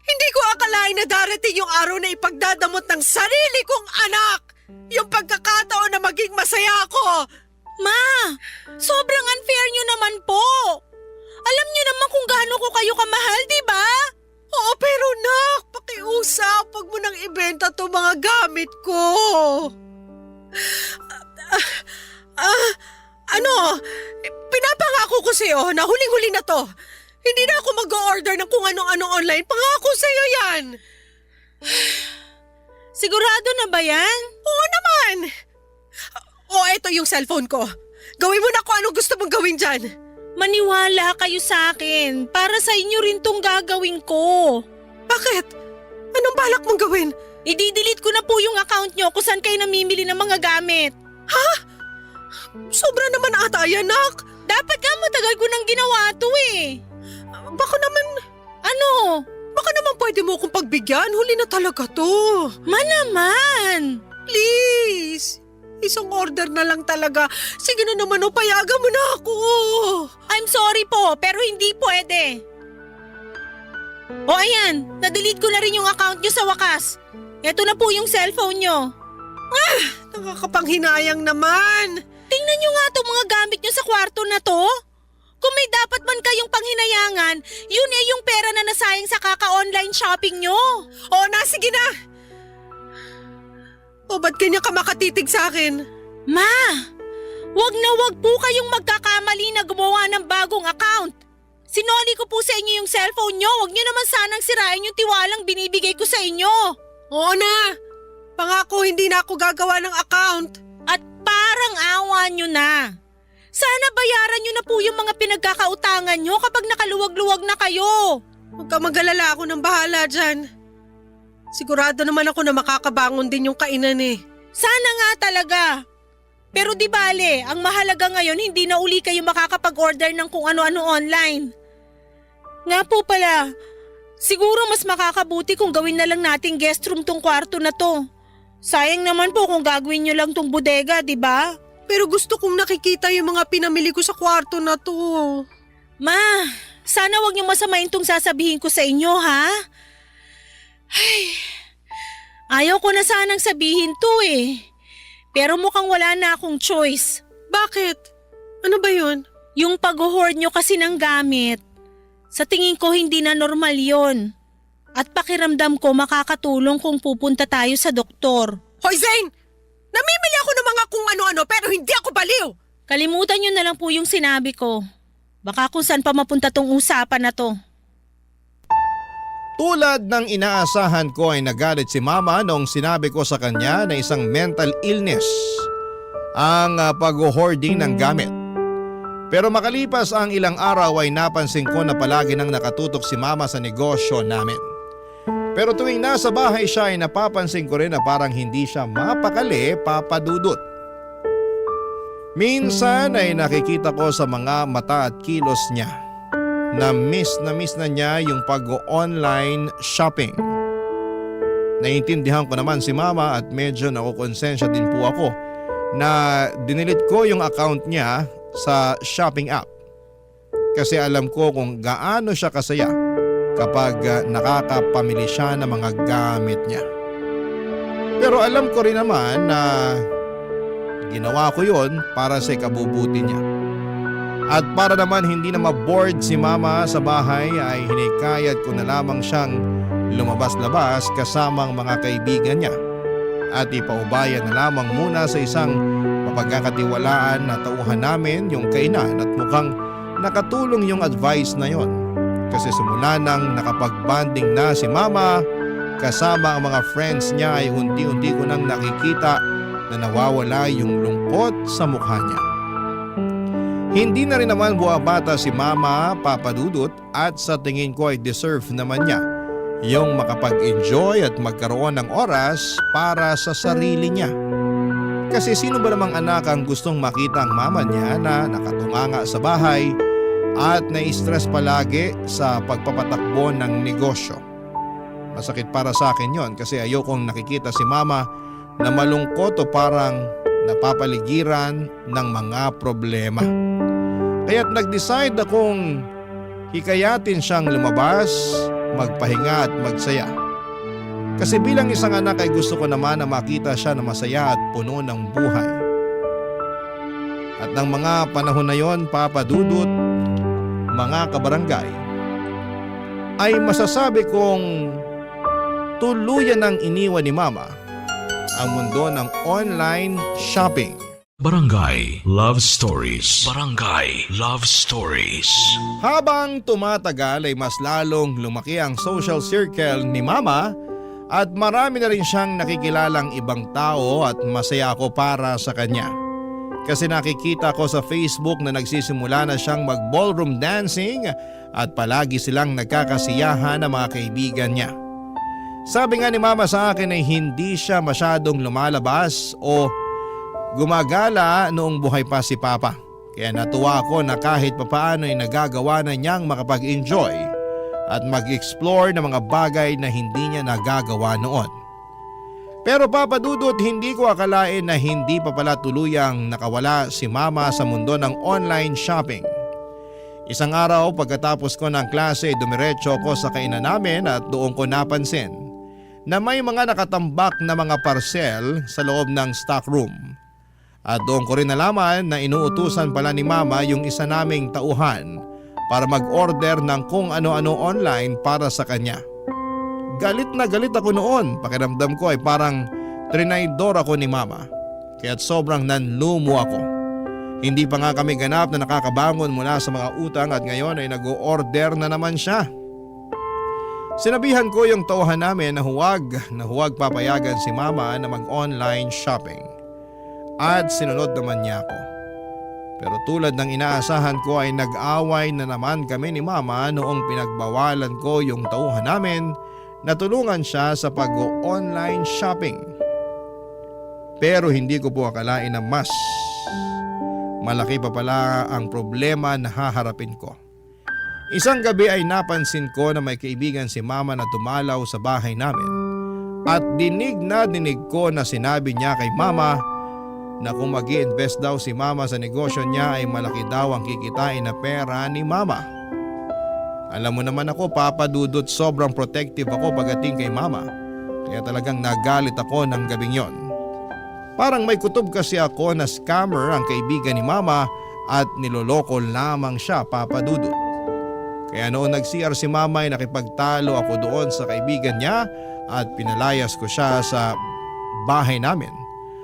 Hindi ko akalain na darating yung araw na ipagdadamot ng sarili kong anak. Yung pagkakataon na maging masaya ako. Ma, sobrang unfair nyo naman po. Alam nyo naman kung gaano ko kayo kamahal, di ba? Oo, pero nak, pakiusap, wag mo nang ibenta to mga gamit ko. Pinapangako ko sa'yo na huling-huli na to. Hindi na ako mag-o-order ng kung ano-ano online. Pangako sa'yo yan. Sigurado na ba yan? Oo naman. Eto yung cellphone ko. Gawin mo na kung anong gusto mong gawin dyan. Maniwala kayo sa akin. Para sa inyo rin tong gagawin ko. Bakit? Anong balak mong gawin? I-delete ko na po yung account nyo kung saan kayo namimili ng mga gamit. Ha? Sobra naman ata yan, nak. Dapat nga matagal ko nang ginawa to eh. Baka naman... Ano? Baka naman pwede mo akong pagbigyan. Huli na talaga to. Naman! Please. Isang order na lang talaga. Sige na naman, payagan mo na ako. I'm sorry po, pero hindi pwede. O ayan, na-delete ko na rin yung account nyo sa wakas. Eto na po yung cellphone nyo. Nakakapanghinayang naman. Tingnan nyo nga itong mga gamit nyo sa kwarto na to. Kung may dapat man kayong panghinayangan, yun ay yung pera na nasayang sa kaka-online shopping nyo. Sige na. Ba't ganyan ka makatitig sa akin? Ma, wag na wag po kayong magkakamali na gumawa ng bagong account. Sinoli ko po sa inyo yung cellphone nyo. Wag nyo naman sanang sirain yung tiwalang binibigay ko sa inyo. Oo na. Pangako hindi na ako gagawa ng account. At parang awa nyo na. Sana bayaran nyo na po yung mga pinagkakautangan nyo kapag nakaluwag-luwag na kayo. Huwag ka mag-alala, ako nang bahala dyan. Sigurado naman ako na makakabangon din yung kainan eh. Sana nga talaga. Pero di bale, ang mahalaga ngayon hindi na uli kayo makakapag-order ng kung ano-ano online. Nga po pala, siguro mas makakabuti kung gawin na lang nating guest room tong kwarto na to. Sayang naman po kung gagawin nyo lang tong bodega, di ba? Pero gusto kong nakikita yung mga pinamili ko sa kwarto na to. Ma, sana wag nyo masamain tong sasabihin ko sa inyo, ha? Ay, ayaw ko na sanang sabihin to eh. Pero mukhang wala na akong choice. Bakit? Ano ba yun? Yung pag-hoard nyo kasi ng gamit. Sa tingin ko hindi na normal yon. At pakiramdam ko makakatulong kung pupunta tayo sa doktor. Hoy Zane! Namimili ako ng mga kung ano-ano pero hindi ako baliw! Kalimutan nyo na lang po yung sinabi ko. Baka kung saan pa mapunta tong usapan na to. Tulad ng inaasahan ko ay nagalit si mama noong sinabi ko sa kanya na isang mental illness ang pag-hoarding ng gamit. Pero makalipas ang ilang araw ay napansin ko na palagi nang nakatutok si mama sa negosyo namin. Pero tuwing nasa bahay siya ay napapansin ko rin na parang hindi siya mapakali, Papa Dudut. Minsan ay nakikita ko sa mga mata at kilos niya na miss na niya yung pag-online shopping. Naiintindihan ko naman si mama at medyo nakukonsensya din po ako na dinilit ko yung account niya sa shopping app. Kasi alam ko kung gaano siya kasaya kapag nakakapamili siya ng mga gamit niya. Pero alam ko rin naman na ginawa ko yon para sa ikabubuti niya. At para naman hindi na ma-bored si mama sa bahay ay hinikayat ko na lamang siyang lumabas-labas kasamang mga kaibigan niya. At ipaubayan na lamang muna sa isang mapagkakatiwalaan na tauhan namin yung kainan at mukhang nakatulong yung advice na yon. Kasi simula nang nakapag-bonding na si mama kasama ang mga friends niya ay unti-unti ko nang nakikita na nawawala yung lungkot sa mukha niya. Hindi na rin naman buwabata si mama, Papa Dudut, at sa tingin ko ay deserve naman niya yung makapag-enjoy at magkaroon ng oras para sa sarili niya. Kasi sino ba namang anak ang gustong makita ang mama niya na nakatunganga sa bahay at nai-stress palagi sa pagpapatakbo ng negosyo? Masakit para sa akin yon kasi ayokong nakikita si mama na malungkot o parang napapaligiran ng mga problema. Kaya't nag-decide akong hikayatin siyang lumabas, magpahinga at magsaya. Kasi bilang isang anak ay gusto ko naman na makita siya na masaya at puno ng buhay. At ng mga panahon na yon, Papa Dudut, mga kabarangay, ay masasabi kong tuluyan ng iniwan ni mama ang mundo ng online shopping. Barangay Love Stories. Barangay Love Stories. Habang tumatagal ay mas lalong lumaki ang social circle ni mama at marami na rin siyang nakikilalang ibang tao at masaya ako para sa kanya. Kasi nakikita ko sa Facebook na nagsisimula na siyang mag-ballroom dancing at palagi silang nagkakasiyahan ng mga kaibigan niya. Sabi nga ni mama sa akin ay hindi siya masyadong lumalabas o gumagala noong buhay pa si Papa. Kaya natuwa ako na kahit papaano ay nagagawa na niyang makapag-enjoy at mag-explore ng mga bagay na hindi niya nagagawa noon. Pero Papa Dudut, hindi ko akalain na hindi pa pala tuluyang nakawala si mama sa mundo ng online shopping. Isang araw pagkatapos ko ng klase, dumiretso ko sa kainan namin at doon ko napansin na may mga nakatambak na mga parcel sa loob ng stock room. At doon ko rin nalaman na inuutusan pala ni mama yung isa naming tauhan para mag-order ng kung ano-ano online para sa kanya. Galit na galit ako noon. Pakiramdam ko ay parang trinaydor ako ni mama. Kaya't sobrang nanlumo ako. Hindi pa nga kami ganap na nakakabangon mula sa mga utang at ngayon ay nag-o-order na naman siya. Sinabihan ko yung tauhan namin na huwag papayagan si mama na mag-online shopping. At sinunod naman niya ako. Pero tulad ng inaasahan ko ay nag-away na naman kami ni mama noong pinagbawalan ko yung tauhan namin na tulungan siya sa pag-online shopping. Pero hindi ko po akalain na mas malaki pa pala ang problema na haharapin ko. Isang gabi ay napansin ko na may kaibigan si mama na dumalaw sa bahay namin. At dinig ko na sinabi niya kay mama na kung mag-i-invest daw si mama sa negosyo niya ay malaki daw ang kikitain na pera ni mama. Alam mo naman ako, Papa Dudut, sobrang protective ako pagdating kay mama. Kaya talagang nagalit ako ng gabing yon. Parang may kutob kasi ako na scammer ang kaibigan ni mama at niloloko lamang siya, Papa Dudut. Kaya noon nag-CR si mama ay nakipagtalo ako doon sa kaibigan niya at pinalayas ko siya sa bahay namin.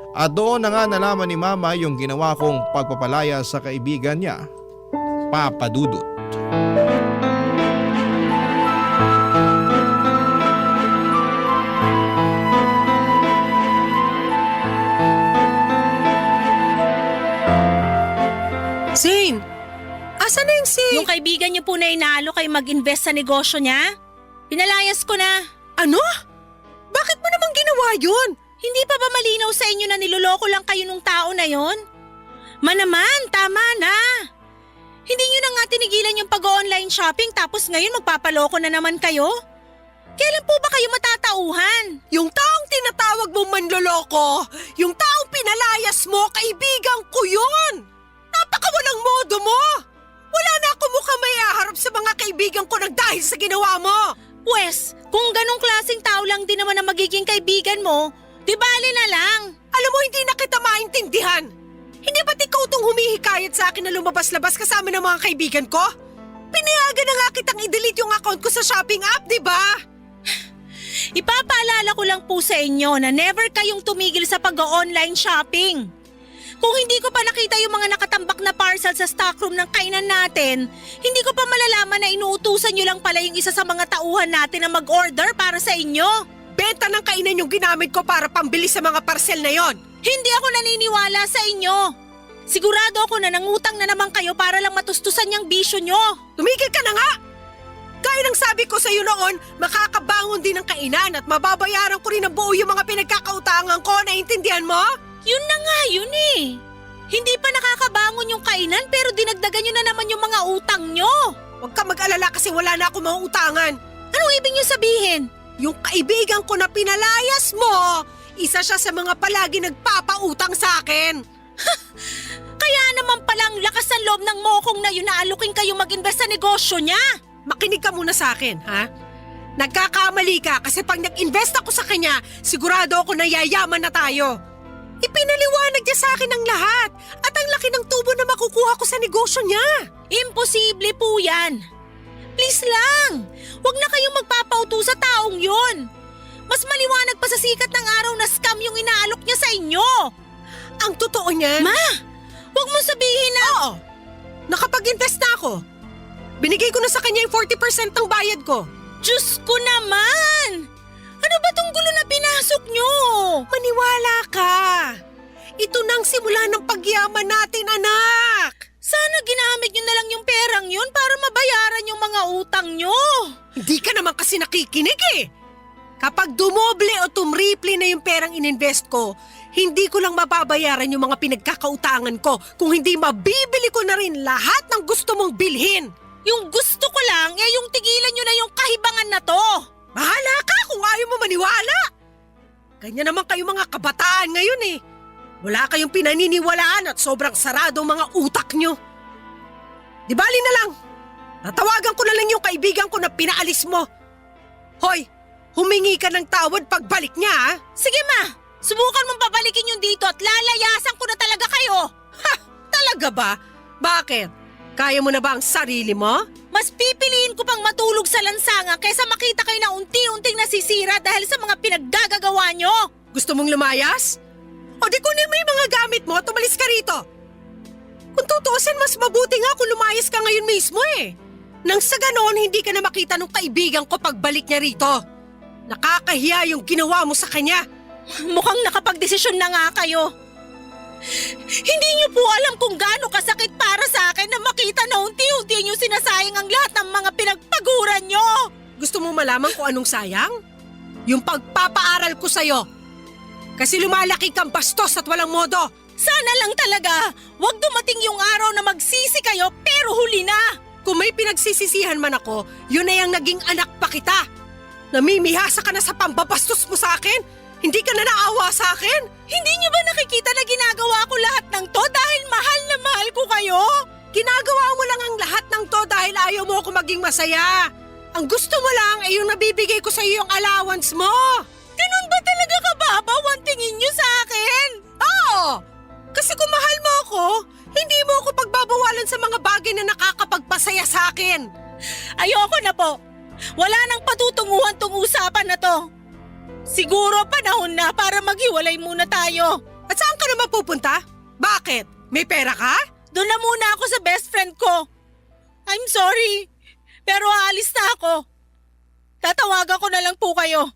At doon na nga nalaman ni Mama yung ginawa kong pagpapalaya sa kaibigan niya, Papa Dudut. Zane! Asan na yung Yung kaibigan niyo po na inaalo kayo mag-invest sa negosyo niya? Pinalayas ko na. Ano? Bakit mo naman ginawa yun? Hindi pa ba malinaw sa inyo na niloloko lang kayo nung tao na yon? Manaman, tama na. Hindi nyo na nga tinigilan yung pag-online shopping tapos ngayon magpapaloko na naman kayo? Kailan po ba kayo matatauhan? Yung taong tinatawag mong manloloko, yung taong pinalayas mo, kaibigan ko yun! Napakawalang modo mo! Wala na ako mukhang may aharap sa mga kaibigan ko nang dahil sa ginawa mo! Pwes, kung ganong klaseng tao lang din naman ang magiging kaibigan mo, di bali na lang. Alam mo, hindi na kita maintindihan! Hindi ba't ikaw tong humihikayat sa akin na lumabas-labas kasama ng mga kaibigan ko? Pinayagan na nga kitang i-delete yung account ko sa shopping app, di ba? Ipapaalala ko lang po sa inyo na never kayong tumigil sa pag-online shopping. Kung hindi ko pa nakita yung mga nakatambak na parcel sa stockroom ng kainan natin, hindi ko pa malalaman na inuutusan nyo lang pala yung isa sa mga tauhan natin na mag-order para sa inyo. Benta ng kainan yung ginamit ko para pambili sa mga parcel na yon. Hindi ako naniniwala sa inyo. Sigurado ako na nangutang na naman kayo para lang matustusan yung bisyo nyo. Tumigil ka na nga! Gaya ng sabi ko sa iyo noon, makakabangon din ng kainan at mababayaran ko rin ng buo yung mga pinagkakautangan ko, naintindihan mo? Yun na nga yun eh. Hindi pa nakakabangon yung kainan pero dinagdagan nyo na naman yung mga utang nyo. Huwag ka mag-alala kasi wala na ako mga utangan. Anong ibig nyo sabihin? Yung kaibigan ko na pinalayas mo, isa siya sa mga palagi nagpapautang sa akin. Kaya naman palang lakas ng loob ng mokong na yun na alukin kayo mag-invest sa negosyo niya. Makinig ka muna sa akin, ha? Nagkakamali ka kasi pag nag-invest ako sa kanya, sigurado ako na yayaman na tayo. Ipinaliwanag niya sa akin ang lahat at ang laki ng tubo na makukuha ko sa negosyo niya. Imposible po yan. Please lang, huwag na kayong magpapauto sa taong yun. Mas maliwanag pa sa sikat ng araw na scam yung inaalok niya sa inyo. Ang totoo niyan… Ma, huwag mo sabihin na… Oo, nakapag-invest na ako. Binigay ko na sa kanya yung 40% ng bayad ko. Diyos ko naman! Ano ba tong gulo na pinasok nyo? Maniwala ka. Ito nang simula ng pagyaman natin, anak. Sana ginamit nyo na lang yung perang yun para mabayaran yung mga utang nyo. Hindi ka naman kasi nakikinig eh. Kapag dumoble o tumriple na yung perang ininvest ko, hindi ko lang mababayaran yung mga pinagkakautangan ko kung hindi mabibili ko na rin lahat ng gusto mong bilhin. Yung gusto ko lang, yung tigilan nyo na yung kahibangan na to. Bahala ka kung ayaw mo maniwala. Ganyan naman kayo mga kabataan ngayon eh. Wala kayong pinaniniwalaan at sobrang sarado ang mga utak nyo. Di bali na lang. Natawagan ko na lang yung kaibigan ko na pinaalis mo. Hoy, humingi ka ng tawad pagbalik niya ha? Sige ma, subukan mong pabalikin yung dito at lalayasan ko na talaga kayo. Ha! Talaga ba? Bakit? Kaya mo na ba ang sarili mo? Mas pipiliin ko pang matulog sa lansangan kaysa makita kayo na unti-unting nasisira dahil sa mga pinaggagawa nyo. Gusto mong lumayas? O di kunin mo yung mga gamit mo at umalis ka rito. Kung tutuusin, mas mabuti nga kung lumayas ka ngayon mismo eh. Nang sa ganoon, hindi ka na makita ng kaibigan ko pagbalik niya rito. Nakakahiya yung ginawa mo sa kanya. Mukhang nakapagdesisyon na nga kayo. Hindi niyo po alam kung gaano kasakit para sa akin na makita na unti-unti niyo sinasayang ang lahat ng mga pinagpaguran niyo. Gusto mo malaman kung anong sayang? Yung pagpapaaral ko sa'yo. Kasi lumalaki kang bastos at walang modo. Sana lang talaga, wag dumating yung araw na magsisi kayo pero huli na. Kung may pinagsisisihan man ako, yun na yung naging anak pa kita. Namimihasa ka na sa pambabastos mo sa akin? Hindi ka na naawa sa akin? Hindi niyo ba nakikita na ginagawa ko lahat ng to dahil mahal na mahal ko kayo? Ginagawa mo lang ang lahat ng to dahil ayaw mo ako maging masaya. Ang gusto mo lang ay yung nabibigay ko sa iyo yung allowance mo. Ganun ba talaga kababaw ang tingin niyo sa akin? Oo! Kasi kung mahal mo ako, hindi mo ako pagbabawalan sa mga bagay na nakakapagpasaya sa akin. Ayoko na po. Wala nang patutunguhan tong usapan na to. Siguro panahon na para maghiwalay muna tayo. At sa naman pupunta? Bakit? May pera ka? Doon na muna ako sa best friend ko. I'm sorry, pero aalis na ako. Tatawagan ko na lang po kayo.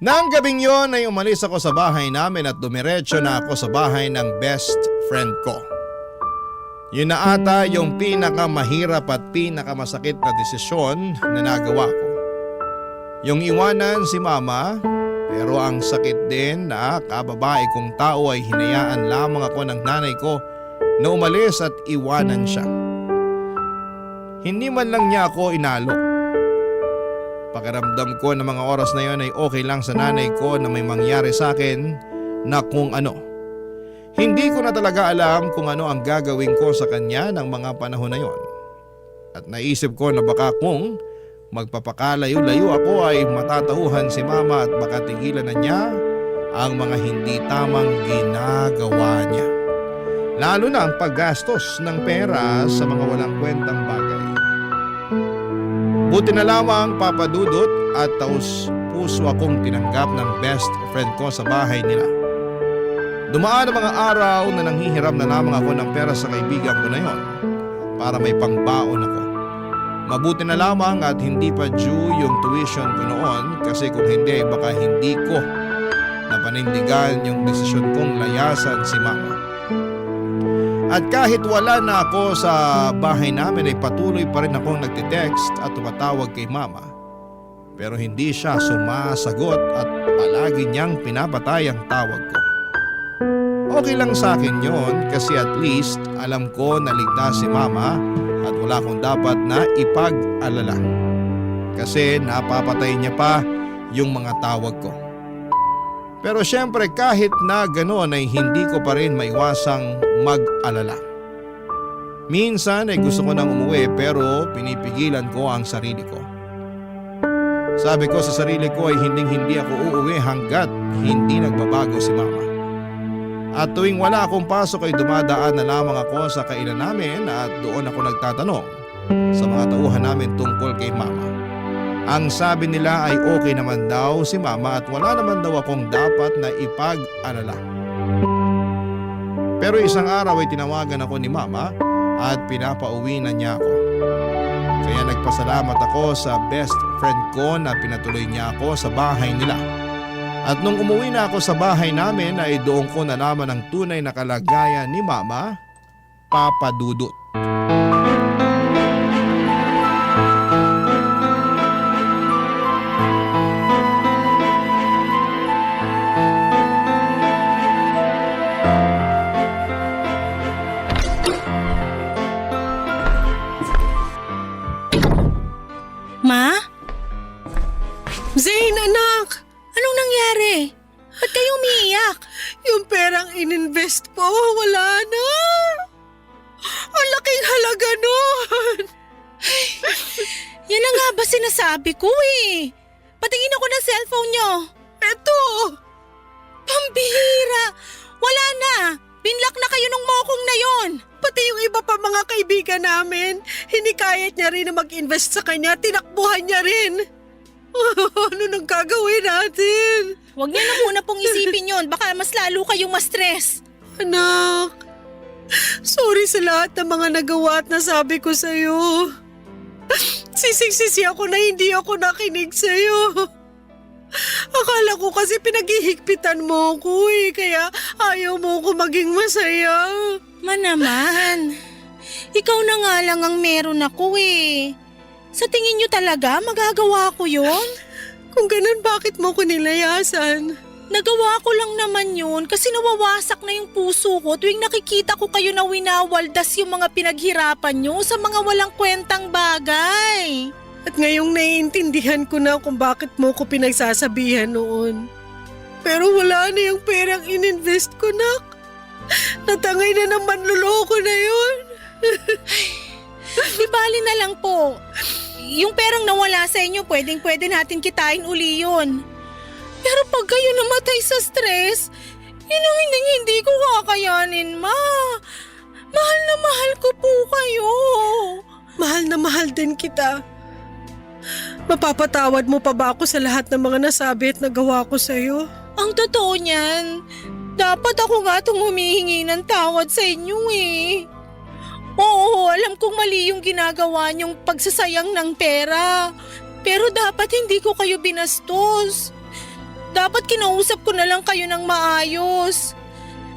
Nang gabing yon ay umalis ako sa bahay namin at dumiretso na ako sa bahay ng best friend ko. Yun na ata yung pinakamahirap at pinakamasakit na desisyon na nagawa ko. Yung iwanan si mama, pero ang sakit din na kababae kong tao ay hinayaan lamang ako ng nanay ko na umalis at iwanan siya. Hindi man lang niya ako inalo. Pakiramdam ko na mga oras na yon ay okay lang sa nanay ko na may mangyari sa akin na kung ano. Hindi ko na talaga alam kung ano ang gagawin ko sa kanya ng mga panahon na yon. At naisip ko na baka kung magpapakalayo-layo ako ay matatauhan si mama at baka tigilan na niya ang mga hindi tamang ginagawa niya. Lalo na ang paggastos ng pera sa mga walang kwentang bagay. Buti na lamang papadudot at taus puso akong tinanggap ng best friend ko sa bahay nila. Dumaan ang mga araw na nanghihiram na lamang ako ng pera sa kaibigan ko na yon para may pangbaon ako. Mabuti na lamang at hindi pa due yung tuition ko noon kasi kung hindi baka hindi ko napanindigan yung desisyon kong layasan si mama. At kahit wala na ako sa bahay namin ay patuloy pa rin akong nagtitext at tumatawag kay mama. Pero hindi siya sumasagot at palagi niyang pinapatay ang tawag ko. Okay lang sa akin yon kasi at least alam ko na ligtas si mama at wala akong dapat na ipag-alala. Kasi napapatay niya pa yung mga tawag ko. Pero syempre kahit na ganoon ay hindi ko pa rin maiwasang mag-alala. Minsan ay gusto ko nang umuwi pero pinipigilan ko ang sarili ko. Sabi ko sa sarili ko ay hindi ako uuwi hanggat hindi nagbabago si mama. At tuwing wala akong pasok ay dumadaan na lamang ako sa kainan namin at doon ako nagtatanong sa mga tauhan namin tungkol kay mama. Ang sabi nila ay okay naman daw si mama at wala naman daw akong dapat na ipag-alala. Pero isang araw ay tinawagan ako ni mama at pinapauwi na niya ako. Kaya nagpasalamat ako sa best friend ko na pinatuloy niya ako sa bahay nila. At nung umuwi na ako sa bahay namin ay doon ko nalaman ang tunay na kalagayan ni mama, Papa Dudut. Ma? Zane, anak! Anong nangyari? Ba't kayo umiiyak? Yung perang ininvest ko, wala na. Ang laking halaga nun. Yan na nga ba sinasabi ko eh. Patingin ako ng cellphone nyo. Eto! Pambihira! Wala na! Binlock na kayo nung mokong na yon. Pati yung iba pa mga kaibigan namin, hinikayat niya rin na mag-invest sa kanya, tinakbuhan niya rin. Ano nang gagawin natin? Huwag niyo na muna pong isipin yon. Baka mas lalo kayong ma-stress. Anak, sorry sa lahat ng mga nagawa at nasabi ko sa'yo. Sisig-sisi ako na hindi ako nakinig sa'yo. Akala ko kasi pinaghihigpitan mo ko eh, kaya ayaw mo ko maging masaya. Ma naman, ikaw na nga lang ang meron ako eh. Sa tingin niyo talaga magagawa ko yon? Kung ganun, bakit mo ko nilayasan? Nagawa ko lang naman yun kasi nawawasak na yung puso ko tuwing nakikita ko kayo na winawaldas yung mga pinaghirapan nyo sa mga walang kwentang bagay. At ngayong naiintindihan ko na kung bakit mo ko pinagsasabihan noon. Pero wala na yung perang ininvest ko, nak. Natangay na ng manluloko na yun. Di bali na lang po. Yung perang nawala sa inyo, pwedeng-pwede natin kitain uli yun. Pero pag kayo namatay sa stress, yun ang hindi ko kakayanin, ma. Mahal na mahal ko po kayo. Mahal na mahal din kita. Mapapatawad mo pa ba ako sa lahat ng mga nasabi at nagawa ko sa'yo? Ang Ang totoo niyan, dapat ako nga itong humihingi ng tawad sa inyo eh. Oo, alam kong mali yung ginagawa niyong pagsasayang ng pera. Pero dapat hindi ko kayo binastos. Dapat kinausap ko na lang kayo ng maayos.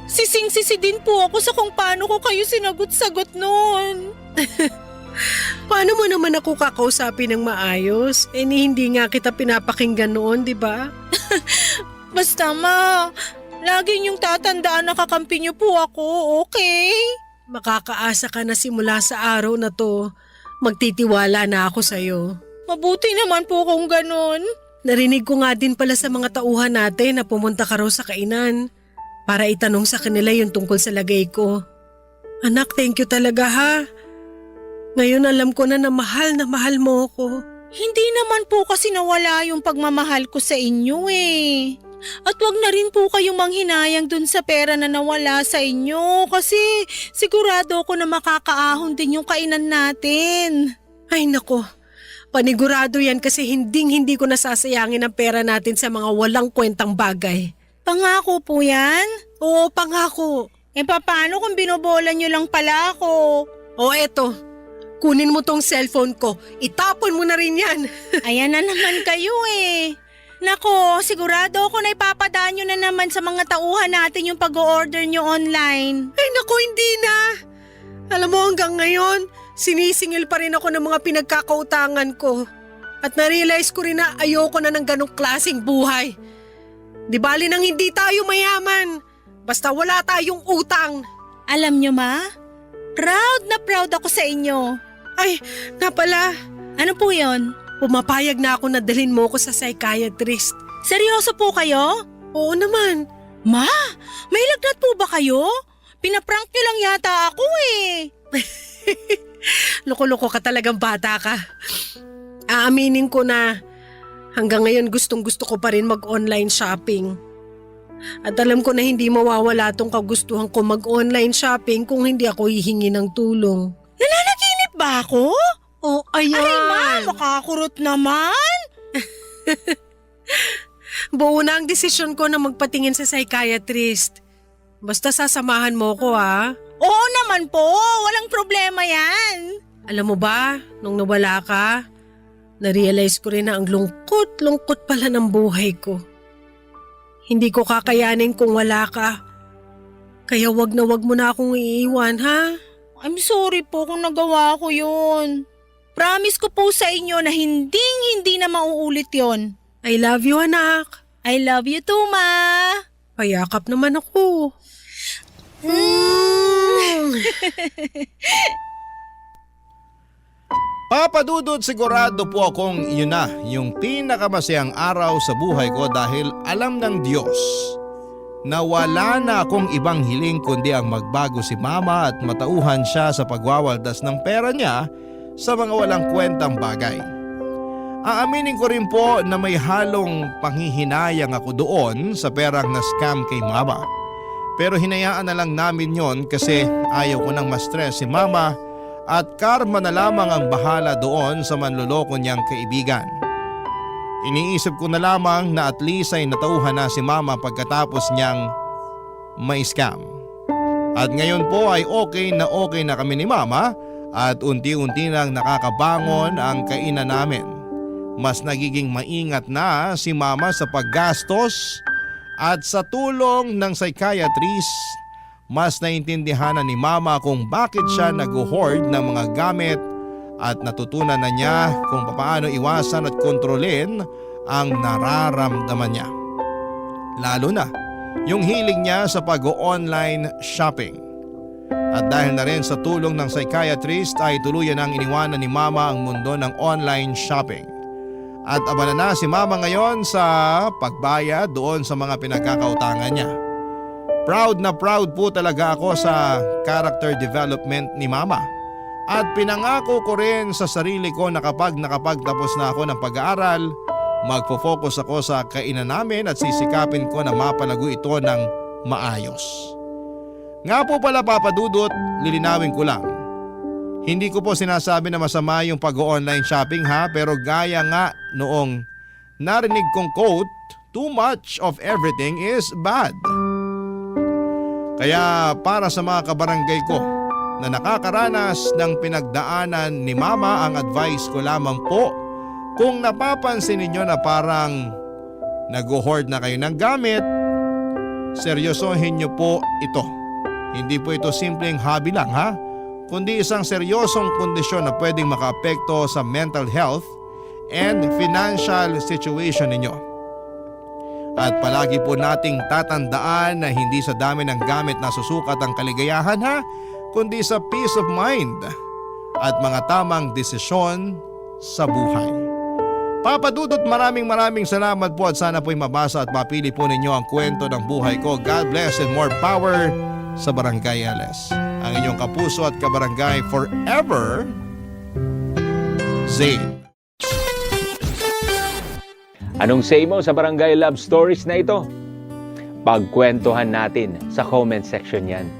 Sising-sisi din po ako sa kung paano ko kayo sinagot-sagot noon. Paano mo naman ako kakausapin ng maayos? Hindi nga kita pinapakinggan noon, di ba? Basta ma, lagi niyong tatandaan na kakampi niyo po ako, okay? Makakaasa ka na simula sa araw na to. Magtitiwala na ako sa'yo. Mabuti naman po kung ganon. Narinig ko nga din pala sa mga tauhan natin na pumunta ka raw sa kainan para itanong sa kanila yung tungkol sa lagay ko. Anak, thank you talaga ha. Ngayon alam ko na mahal mo ako. Hindi naman po kasi nawala yung pagmamahal ko sa inyo eh. At wag na rin po kayong manghinayang dun sa pera na nawala sa inyo kasi sigurado ako na makakaahon din yung kainan natin. Ay nako, panigurado yan kasi hindi ko nasasayangin ang pera natin sa mga walang kwentang bagay. Pangako po yan? Oo, pangako. Paano kung binobola nyo lang pala ako? O eto, kunin mo tong cellphone ko, itapon mo na rin yan. Ayan na naman kayo eh. Nako, sigurado ako na ipapadaan nyo na naman sa mga tauhan natin yung pag-o-order nyo online. Ay nako, hindi na. Alam mo hanggang ngayon, sinisingil pa rin ako ng mga pinagkakautangan ko. At na-realize ko rin na ayoko na ng ganong klaseng buhay. Di bali nang hindi tayo mayaman, basta wala tayong utang. Alam nyo ma, proud na proud ako sa inyo. Ay, nga pala, Ano po yon? pumapayag na ako na dalhin mo ko sa psychiatrist. Seryoso po kayo? Oo naman. Ma, may lagnat po ba kayo? Pinaprank nyo lang yata ako eh. Loko-loko ka talagang bata ka. Aaminin ko na hanggang ngayon gustong-gusto ko pa rin mag-online shopping. At alam ko na hindi mawawala tong kagustuhan ko mag-online shopping kung hindi ako hihingi ng tulong. Nananaginip ba ako? Oh, ayan. Ay ma, makakurot naman. Buo na ang desisyon ko na magpatingin sa psychiatrist. Basta sasamahan mo ko ha. Oo naman po, walang problema yan. Alam mo ba, nung nawala ka, na-realize ko rin na ang lungkot pala ng buhay ko. Hindi ko kakayanin kung wala ka. Kaya wag mo na akong iiwan ha. I'm sorry po kung nagawa ko yun. Promise ko po sa inyo na hindi na mauulit yon. I love you anak. I love you too, ma. Payakap naman ako. Papa Dudut, sigurado po akong yun na yung pinakamasayang araw sa buhay ko dahil alam ng Diyos na wala na akong ibang hiling kundi ang magbago si Mama at matauhan siya sa pagwawaldas ng pera niya sa mga walang kwentang bagay. Aaminin ko rin po na may halong panghihinayang ako doon sa perang na-scam kay Mama. Pero hinayaan na lang namin yon kasi ayaw ko nang ma-stress si Mama at karma na lamang ang bahala doon sa manloloko niyang kaibigan. Iniisip ko na lamang na at least ay natauhan na si Mama pagkatapos niyang may scam. At ngayon po ay okay na kami ni Mama at unti-unti nang nakakabangon ang kainan namin. Mas nagiging maingat na si Mama sa paggastos at sa tulong ng psychiatrist, mas naintindihan na ni Mama kung bakit siya nag-hoard ng mga gamit at natutunan na niya kung paano iwasan at kontrolin ang nararamdaman niya. Lalo na yung hilig niya sa pag-online shopping. At dahil na rin sa tulong ng psychiatrist ay tuluyan ang iniwanan ni Mama ang mundo ng online shopping. At abala na si Mama ngayon sa pagbayad doon sa mga pinagkakautangan niya. Proud na proud po talaga ako sa character development ni Mama. At pinangako ko rin sa sarili ko na kapag nakapagtapos na ako ng pag-aaral, magpo-focus ako sa kainan namin at sisikapin ko na mapalago ito ng maayos. Nga po pala Papa Dudut, lilinawin ko lang. Hindi ko po sinasabi na masama yung pag-online shopping ha, pero gaya nga noong narinig kong quote too much of everything is bad. Kaya para sa mga kabarangay ko na nakakaranas ng pinagdaanan ni Mama, ang advice ko lamang po, kung napapansin ninyo na parang nag-hoard na kayo ng gamit, seryosohin nyo po ito. Hindi po ito simpleng hobby lang ha, kundi isang seryosong kondisyon na pwedeng makaapekto sa mental health and financial situation ninyo. At palagi po nating tatandaan na hindi sa dami ng gamit na susukat ang kaligayahan ha, kundi sa peace of mind at mga tamang desisyon sa buhay. Papa Dudut, maraming salamat po at sana po'y mabasa at mapili po ninyo ang kwento ng buhay ko. God bless and more power sa Barangay LS. Ang inyong kapuso at kabarangay forever, Zane. Anong say mo sa Barangay Love Stories na ito? Pagkwentuhan natin sa comment section yan.